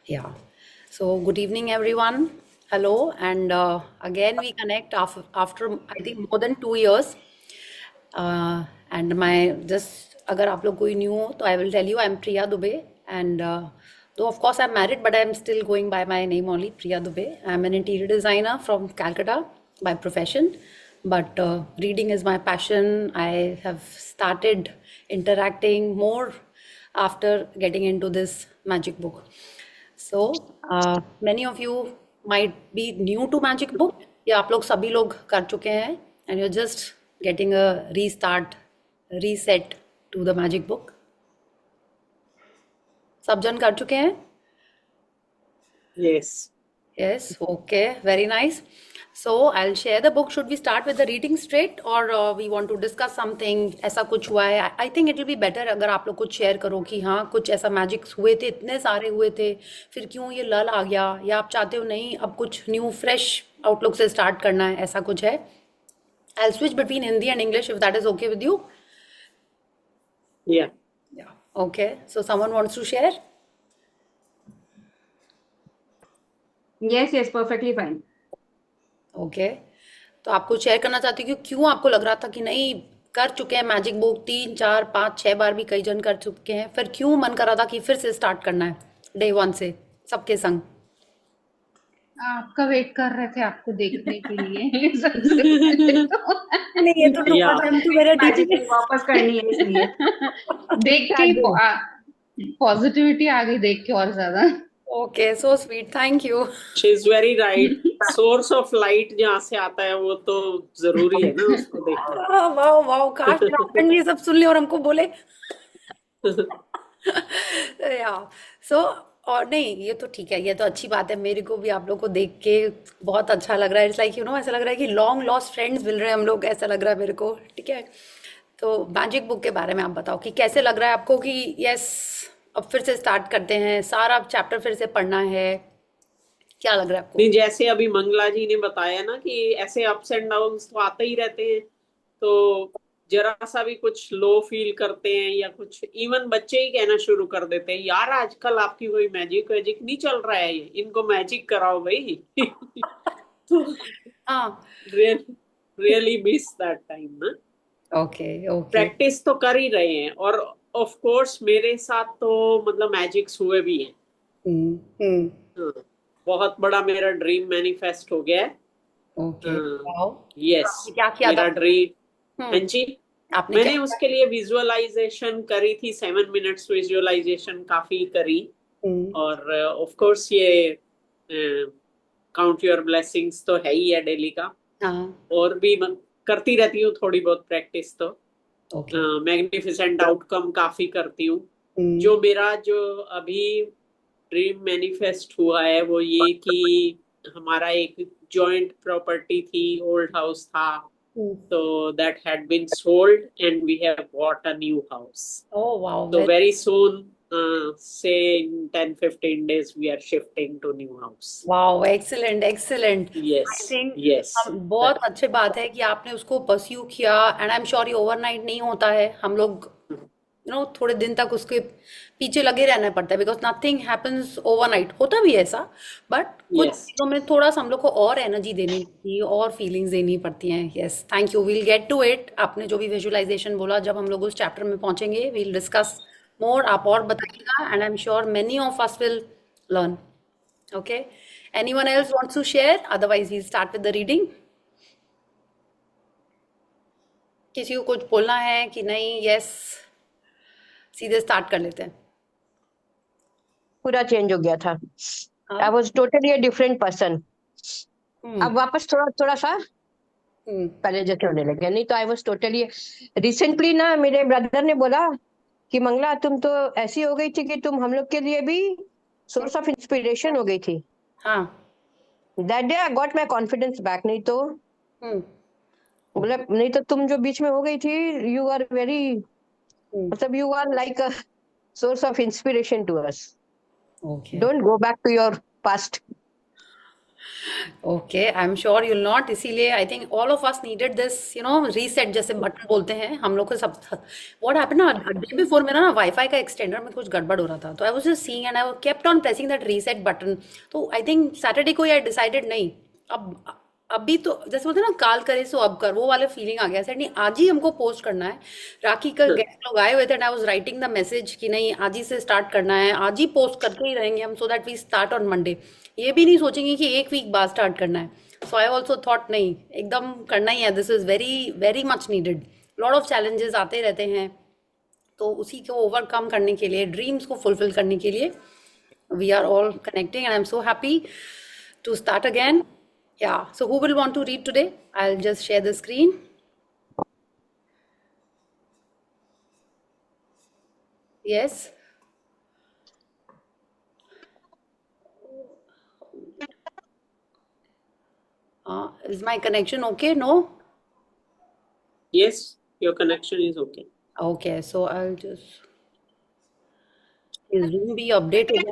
Yeah. So, good evening, everyone. Hello, and again we connect after I think more than 2 years. And my just अगर आप लोग कोई new हो तो I will tell you I'm Priya Dubey, and though of course I'm married, but I'm still going by my name only, Priya Dubey. I'm an interior designer from Calcutta by profession, but reading is my passion. I have started interacting more after getting into this magic book. So, many of you might be new to Magic Book या आप लोग सभी लोग कर चुके हैं and you're just getting a reset to the Magic Book. सब जन कर चुके हैं? Yes. Yes, okay, very nice. So I'll share the book. Should we start with the reading straight or we want to discuss something? ऐसा कुछ हुआ है? I think it will be better अगर आप लोग कुछ शेयर करो कि हाँ कुछ ऐसा मैजिक्स हुए थे, इतने सारे हुए थे, फिर क्यों ये लल आ गया या आप चाहते हो नहीं अब कुछ न्यू फ्रेश आउटलुक से स्टार्ट करना है, ऐसा कुछ है? I'll switch between Hindi and English if that is okay with you. Yeah. Yeah. Okay. So someone wants to share? Yes, perfectly fine. Okay तो आपको शेयर करना चाहती हूँ कि क्यों आपको लग रहा था कि नहीं कर चुके हैं मैजिक बुक 3 4 5 6 बार भी कई जन कर चुके हैं, फिर क्यों मन कर रहा था कि फिर से स्टार्ट करना है डे 1 से सबके संग? आपका वेट कर रहे थे आपको देखने के लिए सबसे पहले तो नहीं ये तो Yeah. टाइम तो मेरा टीचिंग मैजिक वापस करनी है इसलिए देख के पॉजिटिविटी आ गई देख के और ज्यादा. Okay so sweet, thank you. She's very right. Source of light जहाँ से आता है वो तो जरूरी है ना उसको देखना. वाओ वाओ, काश मेरा husband ये सब सुन ले और हमको बोले. या सो और नहीं ये तो ठीक है, ये तो अच्छी बात है, मेरे को भी आप लोग को देख के बहुत अच्छा लग रहा है. इट्स लाइक ऐसा लग रहा है कि लॉन्ग लॉस्ट फ्रेंड्स मिल रहे हैं हम लोग, ऐसा लग रहा है मेरे को. ठीक है, तो मैजिक बुक के बारे में आप बताओ कि कैसे लग रहा है आपको कि यस अब फिर से स्टार्ट करते हैं, सारा चैप्टर फिर से पढ़ना है, क्या लग रहा है आपको? नहीं, जैसे अभी मंगला जी ने बताया ना कि ऐसे अप्स एंड डाउन्स तो आते ही रहते हैं, तो जरा सा भी कुछ लो फील करते हैं या कुछ इवन बच्चे ही कहना शुरू कर देते हैं यार आजकल आपकी कोई मैजिक वैजिक नहीं चल रहा है, इनको मैजिक कराओ भाई. तो हाँ रियली मिस दैट टाइम ना. ओके ओके प्रैक्टिस तो कर ही रहे हैं और ऑफ कोर्स मेरे साथ तो मतलब मैजिक्स हुए भी हैं. हाँ, बहुत बड़ा मेरा ड्रीम मैनिफेस्ट हो गया है. ओके वाओ, यस, क्या किया मेरा था? ड्रीम. हाँ जी, आपने मैंने क्या? उसके लिए विजुअलाइजेशन करी थी, 7 मिनट्स विजुअलाइजेशन काफी करी. और ऑफ कोर्स ये काउंट योर ब्लेसिंग्स तो है ही है डेली का. हाँ और भी करती रहती हूँ थोड़ी बहुत प्रैक्टिस तो. ओके मैग्निफिसेंट आउटकम काफी करती हूँ. जो मेरा जो अभी ड्रीम मैनिफेस्ट हुआ है वो ये कि हमारा एक जॉइंट प्रॉपर्टी थी, ओल्ड हाउस था, so that had been sold and we have bought a new house. Oh wow, So very soon, say in 10-15 days we are shifting to new house. wow, excellent excellent. Yes, I think yes. बहुत अच्छी बात है कि आपने उसको pursue किया, and I am sure ये overnight नहीं होता है. हम लोग थोड़े दिन तक उसके पीछे लगे रहना पड़ता है, बिकॉज नथिंग हैपेंस ओवरनाइट. होता भी है ऐसा, बट कुछ Yes. चीजों में थोड़ा सा हम लोग को और एनर्जी देनी पड़ती है और फीलिंग्स देनी पड़ती हैं. Yes thank you, we'll get to it. आपने जो भी विजुअलाइजेशन बोला, जब हम लोग उस चैप्टर में पहुंचेंगे वील डिस्कस मोर. आप और बताइएगा and I am sure many of us will learn. Okay, anyone else wants to share? Otherwise we'll start with the reading. किसी को कुछ बोलना है कि नहीं? यस, सीधे स्टार्ट कर लेते हैं. पूरा चेंज हो गया था. हाँ? I was totally a different person. अब वापस थोड़ा थोड़ा सा पहले जैसे होने लगे. नहीं तो आई वॉज टोटली. रिसेंटली ना मेरे ब्रदर ने बोला कि मंगला तुम तो ऐसी हो गई थी कि तुम हम लोग के लिए भी सोर्स ऑफ इंस्पिरेशन हो गई थी. हाँ that day I got my confidence back. नहीं तो मतलब नहीं तो तुम जो बीच में हो गई थी, यू आर वेरी, मतलब you are like a source of inspiration to us. Okay don't go back to your past. Okay, I am sure you'll not. इसीलिए I think all of us needed this, reset जैसे button बोलते हैं हम लोग को सब। What happened ना, day before मेरा ना वाईफाई का एक्सटेंडर में कुछ गड़बड़ हो रहा था, तो आई was just seeing and I kept on pressing that reset button. तो आई थिंक सैटरडे को आई डिसाइडेड नहीं, अब अभी तो जैसे बोलते हैं ना, काल करे सो अब कर, वो वाला फीलिंग आ गया सर। नहीं, आज ही हमको पोस्ट करना है। राखी का गेस्ट लोग आए हुए थे and I was writing the message कि नहीं, आज ही से स्टार्ट करना है, आज ही पोस्ट करके ही रहेंगे हम, so that we start on Monday. ये भी नहीं सोचेंगे कि एक वीक बाद स्टार्ट करना है। सो आई ऑल्सो थॉट नहीं, एकदम करना ही है, this is very very much needed. Lot of challenges आते रहते हैं, तो उसी को ओवरकम करने के लिए, ड्रीम्स को फुलफिल करने के लिए we are all connecting and I'm so happy to start again. Yeah, so who will want to read today? I'll just share the screen. Yes. Is my connection okay? No? Yes, your connection is okay. Okay, so I'll just, is Zoom be updated?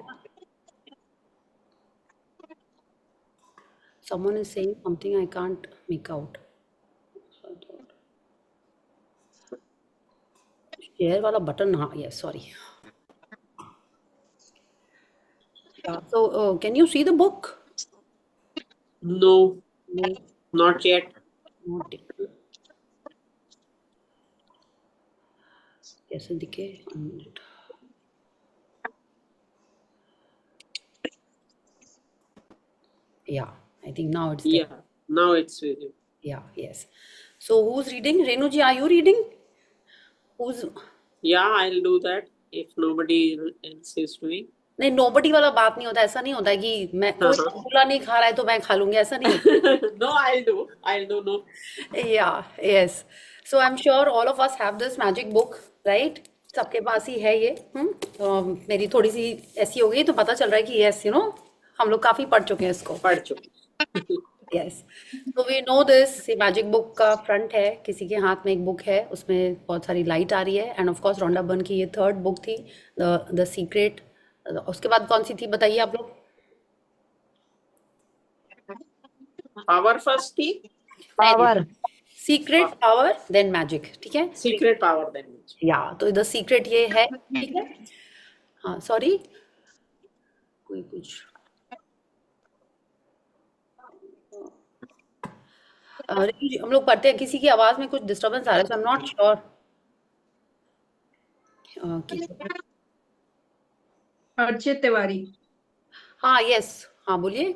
Someone is saying something I can't make out. So I thought, share wala button, yes, sorry. Yeah, so can you see the book? No, No, not yet. not yet. कैसे दिखे? One minute. Yeah, I think now it's there. Yeah, now it's with you. Yeah, yes. So who's reading? Renu ji, are you reading? Who's? Yeah, I'll do that if nobody else is doing. नहीं, nobody वाला बात नहीं होता, ऐसा नहीं होता कि मैं कोई रसगुल्ला नहीं खा रहा है तो मैं खा लूंगी, ऐसा नहीं होता। No, I'll do, no. Yeah, yes. So I'm sure all of us have this magic book, right? सबके पास ही है ये। मेरी थोड़ी सी ऐसी हो गई तो पता चल रहा है कि यस, हम लोग काफी पढ़ चुके हैं इसको। पढ़ चुके। यस, तो वी नो दिस। ये मैजिक बुक का फ्रंट है, किसी के हाथ में एक बुक है, उसमें बहुत सारी लाइट आ रही है। And of course Rhonda Byrne की ये थर्ड बुक थी, द सीक्रेट। उसके बाद कौन सी थी बताइए आप लोग? पावर फर्स्ट थी। Power, secret, power, then magic. ठीक है, सीक्रेट, पावर, देन मैजिक। या तो द सीक्रेट ये है। ठीक है, हाँ सॉरी, कोई कुछ हम लोग पढ़ते हैं, किसी की आवाज में कुछ डिस्टरबेंस आ रहा है, so I am not sure. Archit Tiwari. हाँ यस, हाँ बोलिए।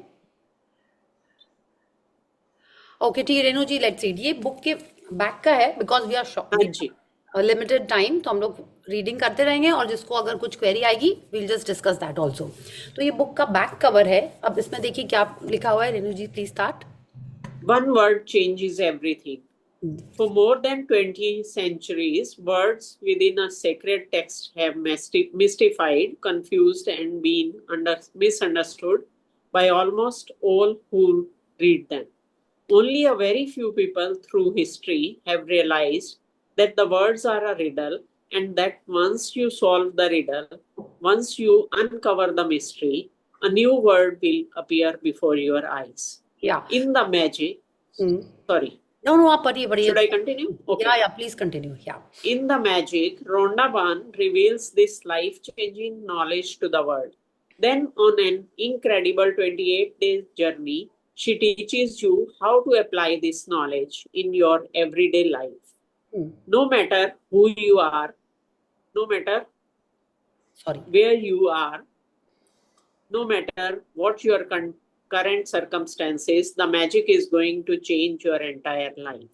ओके ठीक है रेनू जी, लेट्स रीड। ये बुक के बैक का है, because we are limited time, तो हम लोग रीडिंग करते रहेंगे, और जिसको अगर कुछ क्वेरी आएगी we'll just discuss that also. तो ये बुक का बैक कवर है। अब इसमें देखिए क्या लिखा हुआ है। Renu ji please start. One word changes everything. For more than 20 centuries, words within a sacred text have mystified, confused, and been misunderstood by almost all who read them. Only a very few people through history have realized that the words are a riddle, and that once you solve the riddle, once you uncover the mystery, a new word will appear before your eyes. Yeah. In the magic, sorry. No, आप पढ़िए। Should I continue? Okay. Yeah, please continue. Yeah. In the magic, Rhonda Byrne reveals this life-changing knowledge to the world. Then, on an incredible 28-day journey, she teaches you how to apply this knowledge in your everyday life. No matter who you are, no matter where you are, no matter what your current circumstances, the magic is going to change your entire life.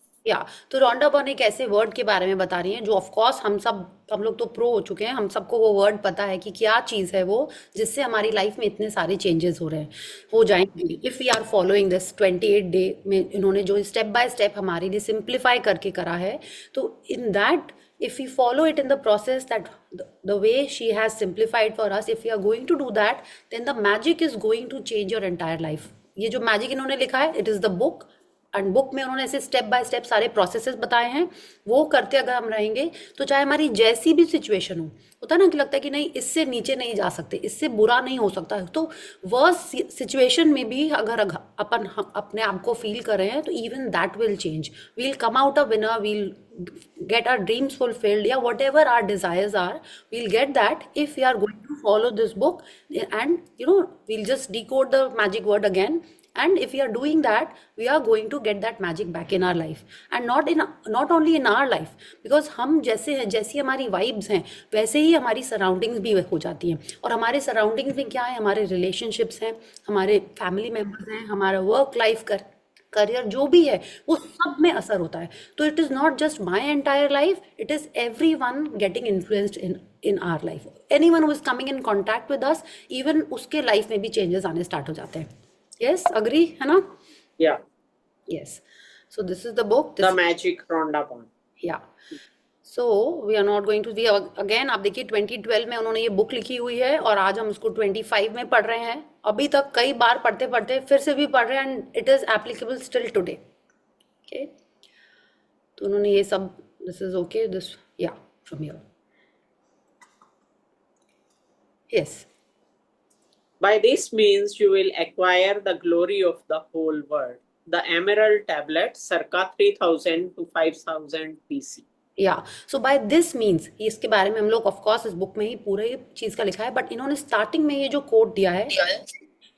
तो Rhonda Byrne एक ऐसे word के बारे में बता रही हैं जो ऑफ कोर्स हम लोग तो प्रो हो चुके हैं, हम सबको वो वर्ड पता है कि क्या चीज़ है वो, जिससे हमारी लाइफ में इतने सारे चेंजेस हो जाएंगे if we are following this 28 day में। इन्होंने जो स्टेप बाय स्टेप हमारे लिए सिंप्लीफाई करके करा है, तो in that if we follow it in the process, that the way she has simplified for us, if we are going to do that, then the magic is going to change your entire life. ये जो magic इन्होंने लिखा है, it is the book and book में उन्होंने ऐसे step by step सारे processes बताए हैं, वो करते अगर हम रहेंगे तो चाहे हमारी जैसी भी सिचुएशन हो, होता है ना कि लगता है कि नहीं इससे नीचे नहीं जा सकते, इससे बुरा नहीं हो सकता है, तो वर्स्ट सिचुएशन में भी अगर अपन अपने आप को फील कर रहे हैं तो even that will change, we'll come out a winner, we'll get our dreams fulfilled, yeah, whatever our desires are, we'll get that if we are going to follow this book. And we'll just decode the magic word again, and if we are doing that, we are going to get that magic back in our life, and not only in our life, because हम जैसे हैं, जैसी हमारी vibes हैं वैसे ही हमारी surroundings भी हो जाती हैं, और हमारे सराउंडिंग्स में क्या है, हमारे रिलेशनशिप्स हैं, हमारे फैमिली मेम्बर्स हैं, हमारा वर्क लाइफ करियर जो भी है वो सब में असर होता है। तो it is not just my entire life, it is every one getting influenced in our life, any one who is coming in contact with us, even उसके लाइफ में भी चेंजेस आने स्टार्ट हो जाते हैं। यस, अग्री है ना? Yeah yes, so this is the book, the magic Rhonda Byrne. Yeah so we are not going to we again, आप देखिए 2012 में उन्होंने ये बुक लिखी हुई है और आज हम उसको 25 में पढ़ रहे हैं, अभी तक कई बार पढ़ते पढ़ते फिर से भी पढ़ रहे हैं, and it is applicable still today. Okay, तो उन्होंने ये सब, दिस इज ओके, दिस या from here, yes. By this means you will acquire the glory of the whole world. The Emerald Tablet, circa 3000 to 5000 BC. या सो bye this means, इसके बारे में हम लोग ऑफ कोर्स इस बुक में ही पूरे चीज का लिखा है, बट इन्होंने स्टार्टिंग में ये जो कोट दिया है,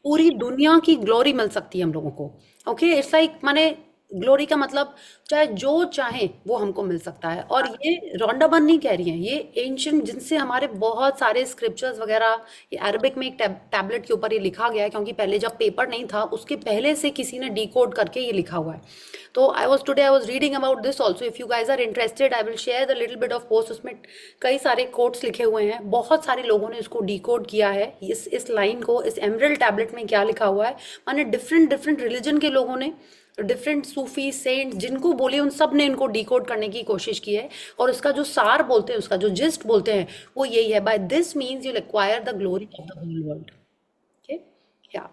पूरी दुनिया की ग्लोरी मिल सकती है हम लोगों को। ओके, इट्स लाइक, माने ग्लोरी का मतलब चाहे जो चाहे वो हमको मिल सकता है। और ये रोंडा बर्न नहीं कह रही हैं, ये एंशिएंट, जिनसे हमारे बहुत सारे स्क्रिप्चर्स वगैरह, ये अरबिक में एक टैबलेट के ऊपर ये लिखा गया है, क्योंकि पहले जब पेपर नहीं था उसके पहले से किसी ने डिकोड करके ये लिखा हुआ है। तो I was reading about this also, if you guys are interested I will share the little bit of post, उसमें कई सारे कोट्स लिखे हुए हैं, बहुत सारे लोगों ने इसको डिकोड किया है, इस लाइन को, इस एमरल्ड टैबलेट में क्या लिखा हुआ है, माने डिफरेंट रिलीजन के लोगों ने, डिफरेंट सूफी सेंट जिनको बोले, उन सब ने इनको डिकोड करने की कोशिश की है, और उसका जो सार बोलते हैं, उसका जो जिस्ट बोलते हैं वो यही है, by this means you acquire the glory of the whole world. Okay, yeah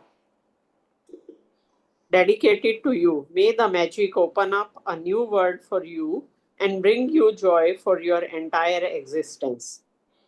Dedicated to you, may the magic open up a new world for you and bring you joy for your entire existence.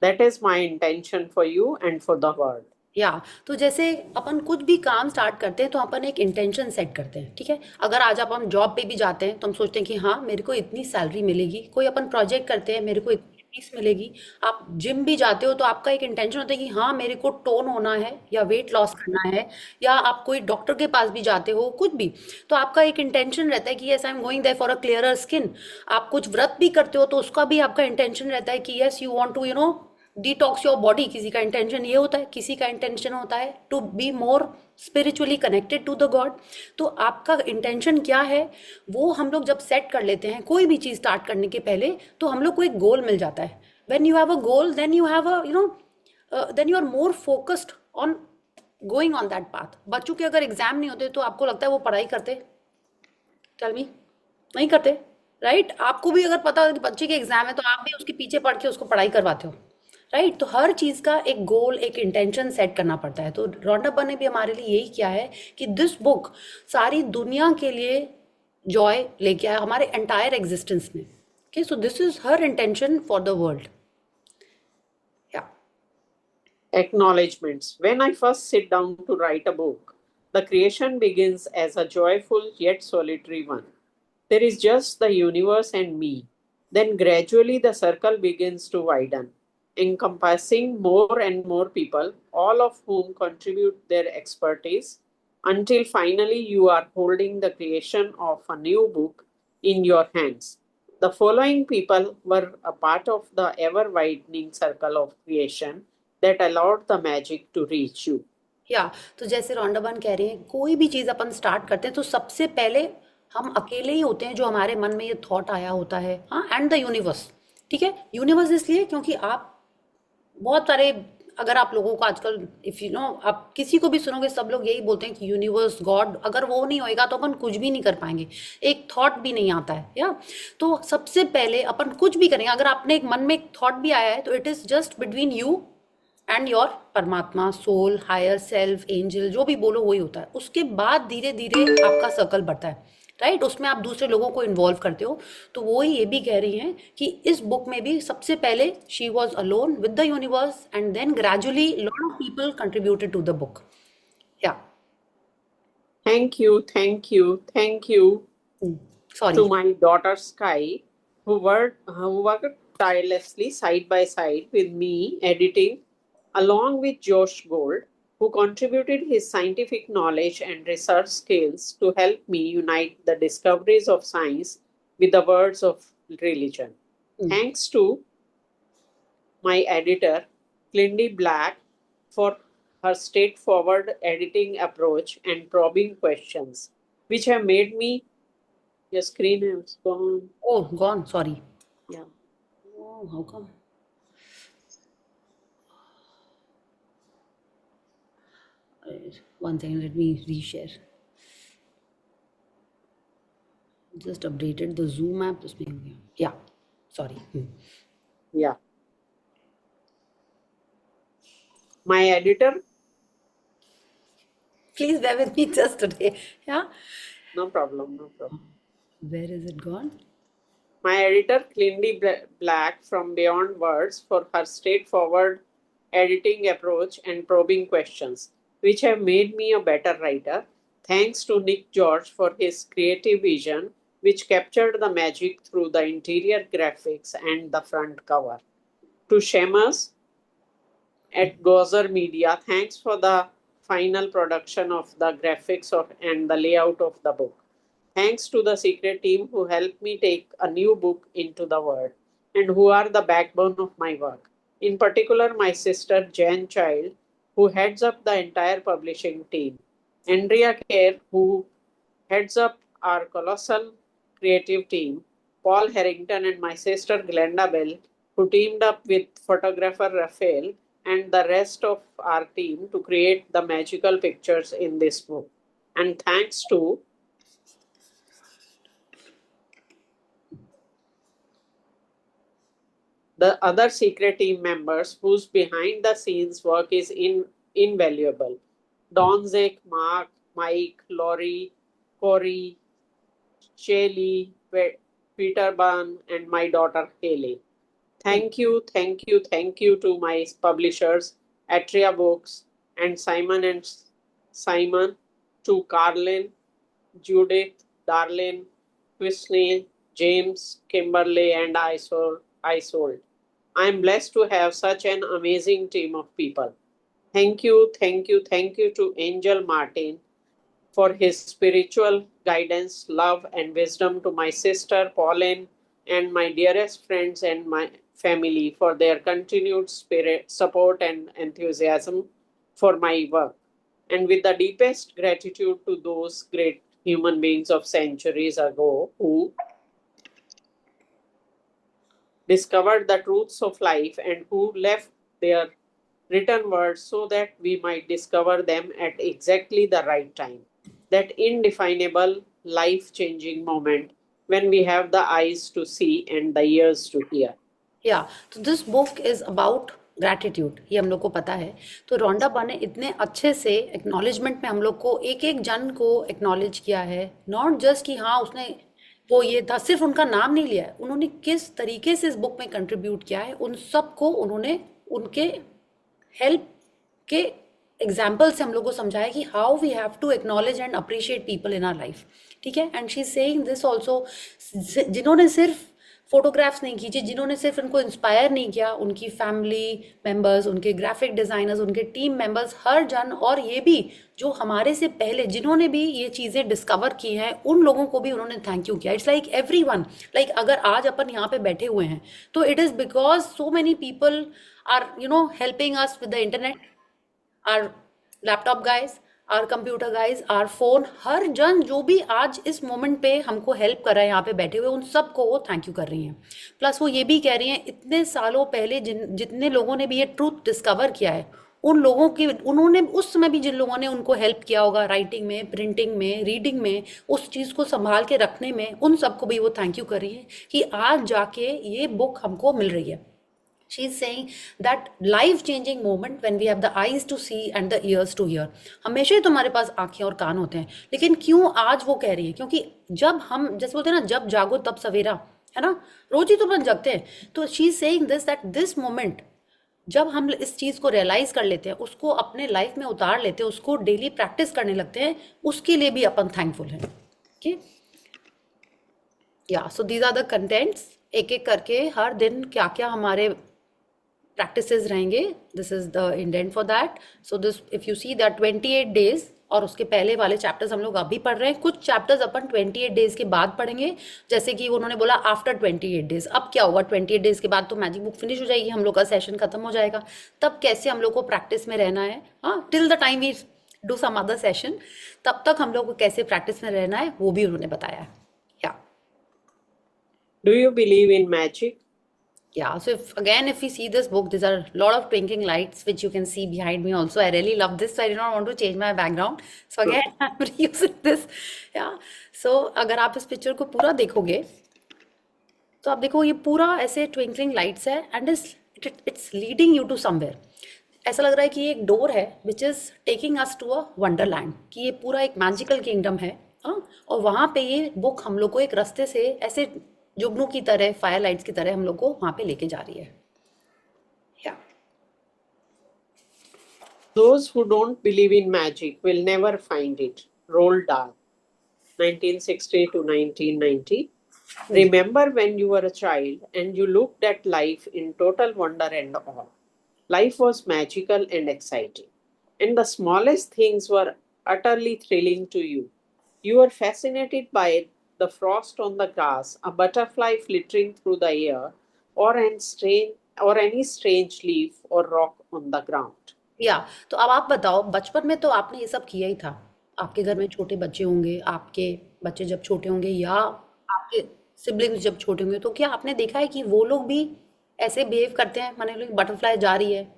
That is my intention for you and for the world. या तो जैसे अपन कुछ भी काम start करते हैं तो अपन एक इंटेंशन सेट करते हैं, ठीक है। अगर आज आप हम जॉब पे भी जाते हैं तो हम सोचते हैं कि हाँ मेरे को इतनी सैलरी मिलेगी, कोई अपन प्रोजेक्ट करते हैं मेरे को इतनी फीस मिलेगी, आप जिम भी जाते हो तो आपका एक इंटेंशन होता है कि हाँ मेरे को टोन होना है या वेट लॉस करना है, या आप कोई डॉक्टर के पास भी जाते हो, कुछ भी, तो आपका एक इंटेंशन रहता है कि yes I am going there for a clearer skin. आप कुछ व्रत भी करते हो तो उसका भी आपका इंटेंशन रहता है कि yes you want to detox your body. किसी का इंटेंशन ये होता है, किसी का इंटेंशन होता है to be more spiritually connected to the God. तो आपका इंटेंशन क्या है वो हम लोग जब सेट कर लेते हैं कोई भी चीज स्टार्ट करने के पहले, तो हम लोग को एक गोल मिल जाता है। When you have a goal then you have a then you are more focused on going on that path. बच्चों के अगर एग्जाम नहीं होते तो आपको लगता है वो पढ़ाई करते? टेल मी, नहीं करते, राइट? आपको भी अगर पता है कि बच्चे के एग्जाम है तो आप भी उसके पीछे पढ़ के उसको पढ़ाई करवाते हो, राइट? तो हर चीज का एक गोल, एक इंटेंशन सेट करना पड़ता है। तो रोंडा बर्न ने भी हमारे लिए यही किया है कि दिस बुक सारी दुनिया के लिए जॉय लेके आया, हमारे एंटायर एग्जिस्टेंस में। Okay, so this is her intention for the world. Acknowledgements. When I first sit down to write a book, the creation begins as a joyful yet solitary one. There is just the universe and me. Then gradually the circle begins to widen, encompassing more and more people, all of whom contribute their expertise, until finally you are holding the creation of a new book in your hands. The following people were a part of the ever-widening circle of creation that allowed the magic to reach you. तो जैसे Rhonda Byrne कह रहे हैं, कोई भी चीज अपन start करते हैं तो सबसे पहले हम अकेले ही होते हैं जो हमारे मन में ये थॉट आया होता है, हाँ, एंड द यूनिवर्स। ठीक है, यूनिवर्स इसलिए क्योंकि आप बहुत सारे, अगर आप लोगों को आजकल इफ यू नो आप किसी को भी सुनोगे सब लोग यही बोलते हैं कि यूनिवर्स, गॉड, अगर वो नहीं होएगा तो अपन कुछ भी नहीं कर पाएंगे, एक थॉट भी नहीं आता है। या तो सबसे पहले अपन कुछ भी करेंगे, अगर आपने एक मन में एक थॉट भी आया है तो it is just between you and your परमात्मा, सोल, हायर सेल्फ, एंजल, जो भी बोलो वही होता है। उसके बाद धीरे धीरे आपका सर्कल बढ़ता है। राइट, उसमें आप दूसरे लोगों को इन्वॉल्व करते हो। तो वो ये भी कह रही हैं कि इस बुक में भी सबसे पहले she was alone with the universe and then gradually lot of people contributed to the book. Yeah Thank you, thank you, thank you sorry. to my daughter Sky, who worked tirelessly side by side with me editing, along with Josh Gold, who contributed his scientific knowledge and research skills to help me unite the discoveries of science with the words of religion. Thanks to my editor, Clindy Black, for her straightforward editing approach and probing questions, which have made me. Your screen is gone. Oh, gone, sorry. Yeah. Oh, how come? One second, let me reshare. Just updated the Zoom app. उसमें हो गया. Yeah, sorry. Yeah. My editor. Please bear with me just today. Yeah. No problem, no problem. Where is it gone? My editor, Clindy Black from Beyond Words, for her straightforward editing approach and probing questions, which have made me a better writer. Thanks to Nick George for his creative vision, which captured the magic through the interior graphics and the front cover. To Seamus at Gozer Media, thanks for the final production of the graphics and the layout of the book. Thanks to the secret team who helped me take a new book into the world and who are the backbone of my work. In particular, my sister Jan Child, who heads up the entire publishing team. Andrea Kerr, who heads up our colossal creative team. Paul Harrington and my sister Glenda Bell, who teamed up with photographer Raphael and the rest of our team to create the magical pictures in this book. And thanks to the other secret team members whose behind the scenes work is invaluable. Don Zek, Mark, Mike, Laurie, Corey, Shaylee, Peter Byrne, and my daughter Haley. Thank you, thank you, thank you to my publishers, Atria Books, and Simon, to Carlin, Judith, Darlene, Whitney, James, Kimberly, and Isold. I am blessed to have such an amazing team of people. Thank you, thank you, thank you to Angel Martin for his spiritual guidance, love, and wisdom, to my sister Pauline and my dearest friends and my family for their continued spirit, support, and enthusiasm for my work. And with the deepest gratitude to those great human beings of centuries ago who discovered the truths of life and who left their written words so that we might discover them at exactly the right time. That indefinable, life-changing moment when we have the eyes to see and the ears to hear. Yeah, so this book is about gratitude, ये हम लोग को पता है। तो रोंडा बा ने इतने अच्छे से एक्नॉलेजमेंट में हम लोग को एक एक जन को एक्नॉलेज किया है, नॉट जस्ट कि हाँ उसने वो ये था, सिर्फ उनका नाम नहीं लिया है, उन्होंने किस तरीके से इस बुक में कंट्रीब्यूट किया है, उन सबको उन्होंने उनके हेल्प के एग्जाम्पल से हम लोग को समझाया कि how we have to acknowledge and appreciate people in our life. ठीक है, and she is saying this also, जिन्होंने सिर्फ फोटोग्राफ्स नहीं खींचे, जिन्होंने सिर्फ इनको इंस्पायर नहीं किया, उनकी फैमिली मेंबर्स, उनके ग्राफिक डिजाइनर्स, उनके टीम मेंबर्स, हर जन, और ये भी जो हमारे से पहले जिन्होंने भी ये चीज़ें डिस्कवर की हैं, उन लोगों को भी उन्होंने थैंक यू किया। इट्स लाइक एवरीवन, लाइक अगर आज अपन यहाँ पे बैठे हुए हैं तो it is because so many people are helping us with the internet, or laptop guys, or computer guys, or phone, हर जन जो भी आज इस मोमेंट पे हमको हेल्प कर रहा है यहाँ पे बैठे हुए, उन सबको वो थैंक यू कर रही हैं। प्लस वो ये भी कह रही हैं इतने सालों पहले जितने लोगों ने भी ये ट्रूथ डिस्कवर किया है, उन लोगों की, उन्होंने उस समय भी जिन लोगों ने उनको हेल्प किया होगा राइटिंग में, प्रिंटिंग में, रीडिंग में, उस चीज़ को संभाल के रखने में, उन सबको भी वो थैंक यू कर रही है कि आज जाके ये बुक हमको मिल रही है। She's saying that life changing moment when we have the eyes to see and the ears to hear. हमेशा ही तुम्हारे पास आंखें और कान होते हैं, लेकिन क्यों आज वो कह रही है? क्योंकि जब हम जैसे बोलते हैं ना, जब जागो तब सवेरा, है ना, रोज ही तो अपन जगते हैं. तो she is saying this that this moment जब हम इस चीज को रियलाइज कर लेते हैं, उसको अपने लाइफ में उतार लेते हैं, उसको डेली प्रैक्टिस करने लगते हैं, उसके लिए भी अपन थैंकफुल हैं. Okay, yeah so these are the contents. एक एक करके हर दिन क्या क्या हमारे प्रैक्टिसेस रहेंगे. This is the indent for that. So this if you see that 28 days, और उसके पहले वाले चैप्टर्स हम लोग अभी पढ़ रहे हैं. कुछ चैप्टर्स अपन 28 डेज के बाद पढ़ेंगे, जैसे कि उन्होंने बोला आफ्टर 28 डेज. अब क्या हुआ, 28 डेज के बाद तो मैजिक बुक फिनिश हो जाएगी, हम लोग का सेशन खत्म हो जाएगा. तब कैसे हम लोग को प्रैक्टिस में रहना है, हाँ, till the time we do some other session, तब तक हम लोग को कैसे प्रैक्टिस में रहना है वो भी उन्होंने बताया है. या Do you believe in magic? Yeah, so if we see this book, there are a lot of twinkling lights which you can see behind me also. I really love this, so I did not want to change my background. So again, I'm reusing this. Yeah. So अगर आप इस picture को पूरा देखोगे तो आप देखो ये पूरा ऐसे ट्विंकलिंग लाइट्स है and it's leading you to somewhere. ऐसा लग रहा है कि ये एक डोर है which is taking us to a wonderland, कि ये पूरा एक मैजिकल किंगडम है. हाँ, और वहाँ पे ये बुक हम लोग को एक रास्ते से ऐसे जुगनू की तरह, फायर लाइट्स की तरह हम लोग को वहां पे लेके जा रही है. Yeah. Those who don't believe in magic will never find it. Roald Dahl, 1960 to 1990. Remember when you were a child and you looked at life in total wonder and awe. Life was magical and exciting, and the smallest things were utterly thrilling to you. You were fascinated by the frost on the grass, a butterfly flittering through the air, or any strange leaf or rock on the ground. या तो अब आप बताओ, बचपन में तो आपने ये सब किया ही था. आपके घर में छोटे बच्चे होंगे, आपके बच्चे जब छोटे होंगे या आपके सिबलिंग्स जब छोटे होंगे, तो क्या आपने देखा है कि वो लोग भी ऐसे बिहेव करते हैं? मान लो बटरफ्लाई जा रही है,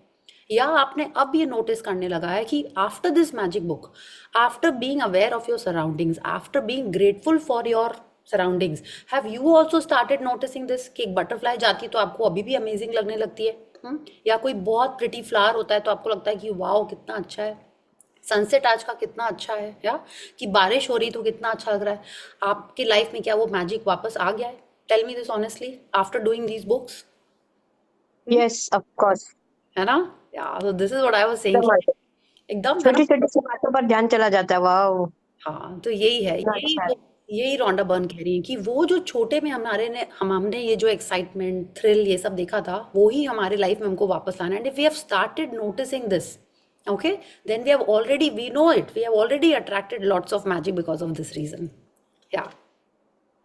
या आपने अब ये नोटिस करने लगा है कि after this magic book, after being aware of your surroundings, after being grateful for your surroundings, have you also started noticing this कि एक बटरफ्लाई जाती है तो आपको अभी भी अमेजिंग लगने लगती है? या कोई बहुत प्रिटी फ्लावर होता है तो आपको लगता है कि वाओ कितना अच्छा है, सनसेट आज का कितना अच्छा है, या कि बारिश हो रही तो कितना अच्छा लग रहा है. आपकी लाइफ में क्या वो मैजिक वापस आ गया है? Tell me this honestly after doing these books. Yes, of course. है ना? Yeah so this is what I was saying. एकदम, है ना? छोटी छोटी सी बातों पर ध्यान चला जाता है. वाओ. हाँ, तो यही है, यही रॉन्डा बर्न कह रही है कि वो जो छोटे में हमने ये जो एक्साइटमेंट, थ्रिल, ये सब देखा था, वो ही हमारे लाइफ में हमको वापस लाना है. And if we have started noticing this, okay, then we know it, we have already attracted lots of magic because of this reason. Yeah.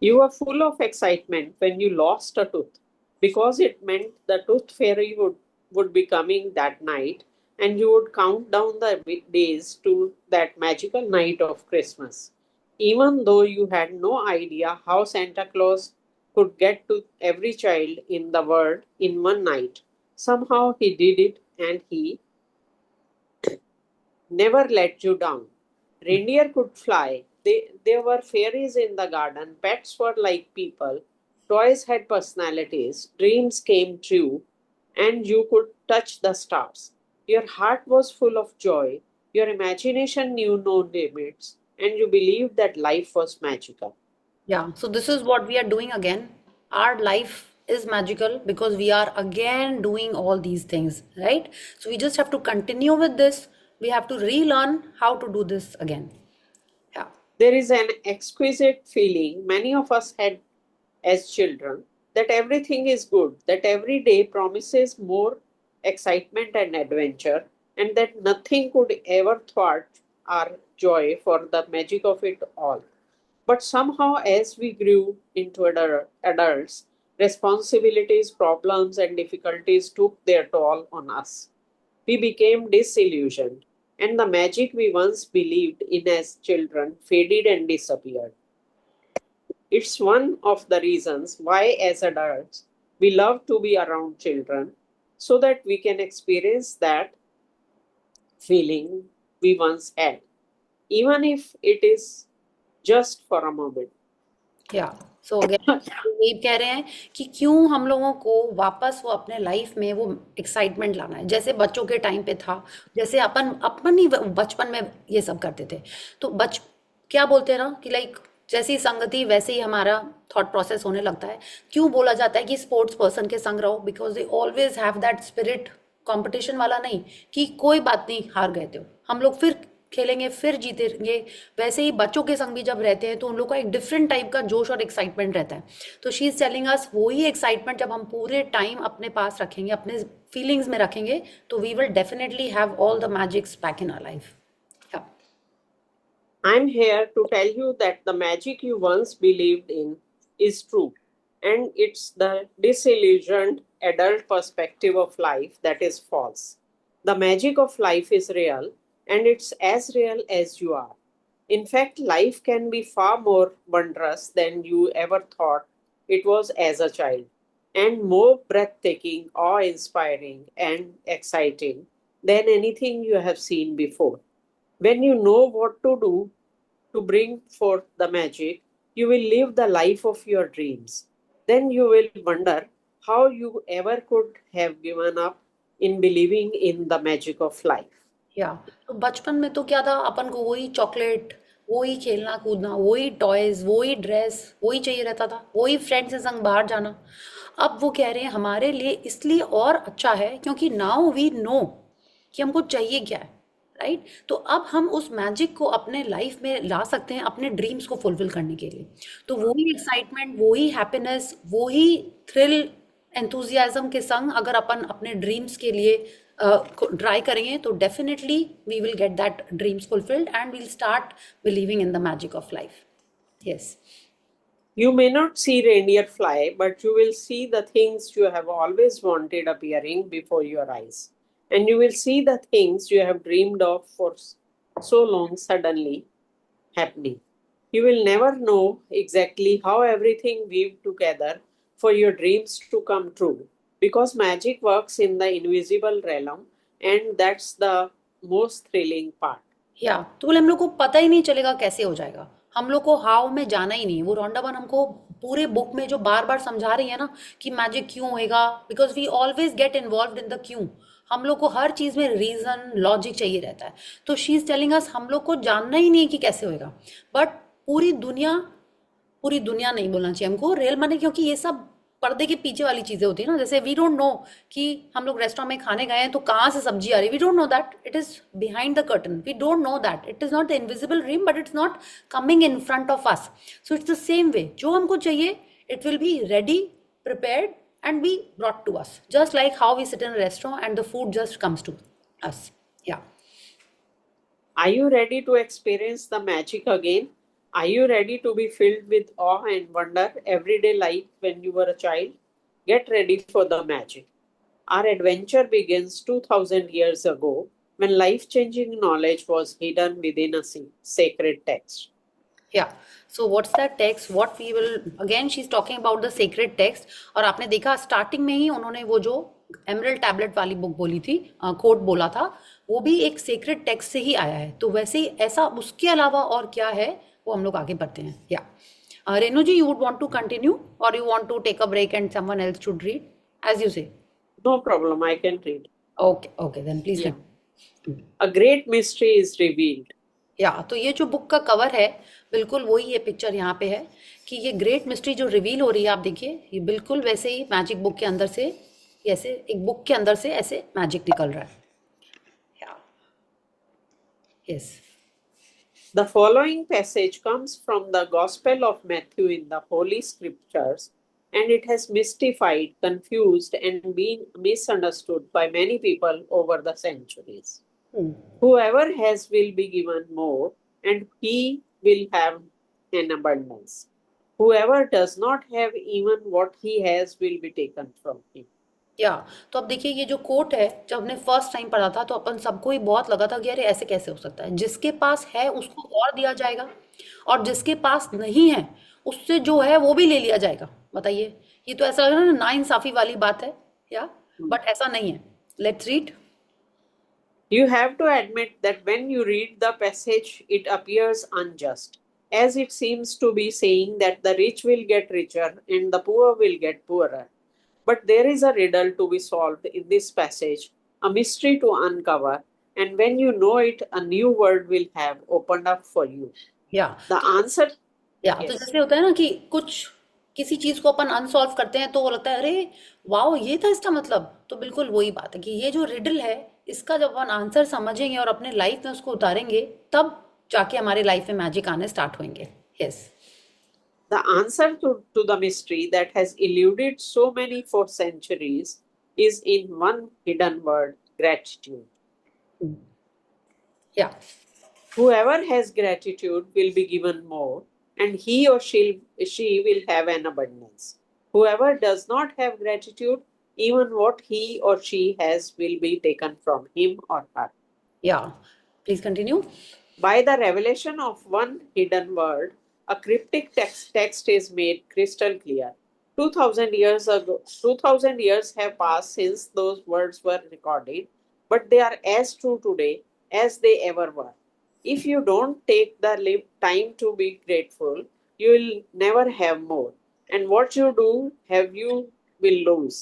You were full of excitement when you lost a tooth, because it meant the tooth fairy would be coming that night, and you would count down the days to that magical night of Christmas. Even though you had no idea how Santa Claus could get to every child in the world in one night, somehow he did it, and he never let you down. Reindeer could fly. There were fairies in the garden. Pets were like people. Toys had personalities. Dreams came true. And you could touch the stars. Your heart was full of joy. Your imagination knew no limits. And you believed that life was magical. Yeah. So this is what we are doing again. Our life is magical because we are again doing all these things, right? So we just have to continue with this. We have to relearn how to do this again. Yeah. There is an exquisite feeling many of us had as children, that everything is good, that every day promises more excitement and adventure, and that nothing could ever thwart our joy for the magic of it all. But somehow, as we grew into adults, responsibilities, problems, and difficulties took their toll on us. We became disillusioned, and the magic we once believed in as children faded and disappeared. It's one of the reasons why, as adults, we love to be around children, so that we can experience that feeling we once had, even if it is just for a moment. Yeah. So again यही कह रहे हैं कि क्यों हम लोगों को वापस वो अपने लाइफ में वो एक्साइटमेंट लाना है, जैसे बच्चों के टाइम पे था, जैसे अपन अपन ही बचपन में ये सब करते थे। तो क्या बोलते हैं ना कि लाइक जैसी संगति वैसे ही हमारा थॉट प्रोसेस होने लगता है। क्यों बोला जाता है कि स्पोर्ट्स पर्सन के संग रहो? Because they always have that spirit, competition वाला नहीं कि कोई बात नहीं हार गए थे हम लोग फिर खेलेंगे फिर जीतेंगे। वैसे ही बच्चों के संग भी जब रहते हैं तो उन लोग का एक डिफरेंट टाइप का जोश और एक्साइटमेंट रहता है। तो शी इज टेलिंग अस वही एक्साइटमेंट जब हम पूरे टाइम अपने पास रखेंगे, अपने फीलिंग्स में रखेंगे, तो we will definitely have all the magics back in our life. I'm here to tell you that the magic you once believed in is true, and it's the disillusioned adult perspective of life that is false. The magic of life is real, and it's as real as you are. In fact, life can be far more wondrous than you ever thought it was as a child, and more breathtaking, awe inspiring, and exciting than anything you have seen before. When you know what to do to bring forth the magic, you will live the life of your dreams. Then you will wonder how you ever could have given up in believing in the magic of life. या तो बचपन में तो क्या था, अपन को वही chocolate, वही खेलना कूदना, वही टॉयज, वही ड्रेस, वही चाहिए रहता था, वही फ्रेंड्स के संग बाहर जाना। अब वो कह रहे हैं हमारे लिए इसलिए और अच्छा है क्योंकि नाउ वी नो कि हमको चाहिए क्या है, राइट? तो अब हम उस मैजिक को अपने लाइफ में ला सकते हैं अपने ड्रीम्स को फुलफिल करने के लिए। तो वही एक्साइटमेंट, वही हैप्पीनेस, वही थ्रिल, एंथुजियाज्म के संग अगर अपन अपने ड्रीम्स के लिए ट्राई करेंगे तो definitely we will get that dreams fulfilled and we'll start believing in the magic of life. Yes. You may not see reindeer fly, but you will see the things you have always wanted appearing before your eyes. And you will see the things you have dreamed of for so long suddenly happening. You will never know exactly how everything weaved together for your dreams to come true, because magic works in the invisible realm, and that's the most thrilling part. या तो बोले हम लोग को पता ही नहीं चलेगा कैसे हो जाएगा, हम लोग को हाव में जाना ही नहीं है। वो रॉन्डावन हमको पूरे बुक में जो बार बार समझा रही है ना कि मैजिक क्यों होएगा, because we always get involve in the क्यों। हम लोग को हर चीज में रीजन लॉजिक चाहिए रहता है। तो शी इज टेलिंग अस हम लोग को जानना ही नहीं है कि कैसे होएगा, बट पूरी दुनिया नहीं बोलना चाहिए हमको, रियल मनी, क्योंकि ये सब पर्दे के पीछे वाली चीजें होती है ना। जैसे वी डोंट नो कि हम लोग रेस्टोरेंट में खाने गए हैं तो कहाँ से सब्जी आ रही, we don't know that, it is behind the curtain, we don't know that, it is not the invisible dream but it's not coming in front of us. So it's the same way, जो हमको चाहिए it will be ready, prepared and be brought to us, just like how we sit in a restaurant and the food just comes to us. Yeah. Are you ready to experience the magic again? Are you ready to be filled with awe and wonder everyday life when you were a child? Get ready for the magic. Our adventure begins 2000 years ago when life-changing knowledge was hidden within a sacred text. Yeah. So what's that text? What we will, again she's talking about the sacred text। और आपने देखा starting में ही उन्होंने वो जो emerald tablet वाली book बोली थी, कोट बोला था, वो भी एक सेक्रेट टेक्स्ट से ही आया है। तो वैसे ही ऐसा उसके अलावा और क्या है वो हम लोग आगे बढ़ते हैं। Yeah Renu ji, you would want to continue और you want to take a break and someone else should read as you say? No problem, I can read. Okay, then please read. A great mystery is revealed. या तो ये जो book का cover है बिल्कुल वही ये पिक्चर यहाँ पे है कि ये ग्रेट मिस्ट्री जो रिवील हो रही है, आप देखिए ये बिल्कुल वैसे ही मैजिक बुक के अंदर से, ऐसे एक बुक के अंदर से ऐसे मैजिक निकल रहा है। Yes. The following passage comes from the Gospel of Matthew in the Holy Scriptures, and it has mystified, confused, and been misunderstood by many people over the centuries. Whoever has will be given more, and he will have an abundance. Whoever does not have even what he has will be taken from him. तो अब देखिए ये जो coat है, जब हमने first time पढ़ा था तो अपन सबको ही बहुत लगा था कि अरे ऐसे कैसे हो सकता है, जिसके पास है उसको और दिया जाएगा और जिसके पास नहीं है उससे जो है वो भी ले लिया जाएगा। बताइए, ये तो ऐसा लग रहा है ना नाइंसाफी वाली बात है, बट ऐसा नहीं है। Let's read. You have to admit that when you read the passage, it appears unjust. as it seems to be saying that the rich will get richer and the poor will get poorer. But there is a riddle to be solved in this passage, a mystery to uncover, and when you know it, a new world will have opened up for you. या The answer, तो yes, जैसे होता है ना कि कुछ किसी चीज को अपन अनसॉल्व करते हैं तो वो लगता है अरे वाओ ये था इसका मतलब। तो बिल्कुल वही बात है कि ये जो रिडल है इसका जब अपन आंसर समझेंगे और अपने लाइफ में उसको उतारेंगे तब जाके हमारे लाइफ में मैजिक आने स्टार्ट होंगे। Yes. the answer to the mystery that has eluded so many for centuries is in one hidden word, gratitude. या Whoever has gratitude will be given more, and he or she will have an abundance. Whoever does not have gratitude, even what he or she has will be taken from him or her. या please continue. By the revelation of one hidden word, a cryptic text is made crystal clear. 2000 years ago, 2000 years have passed since those words were recorded, but they are as true today as they ever were. If you don't take the time to be grateful, you will never have more. And what you do have you will lose.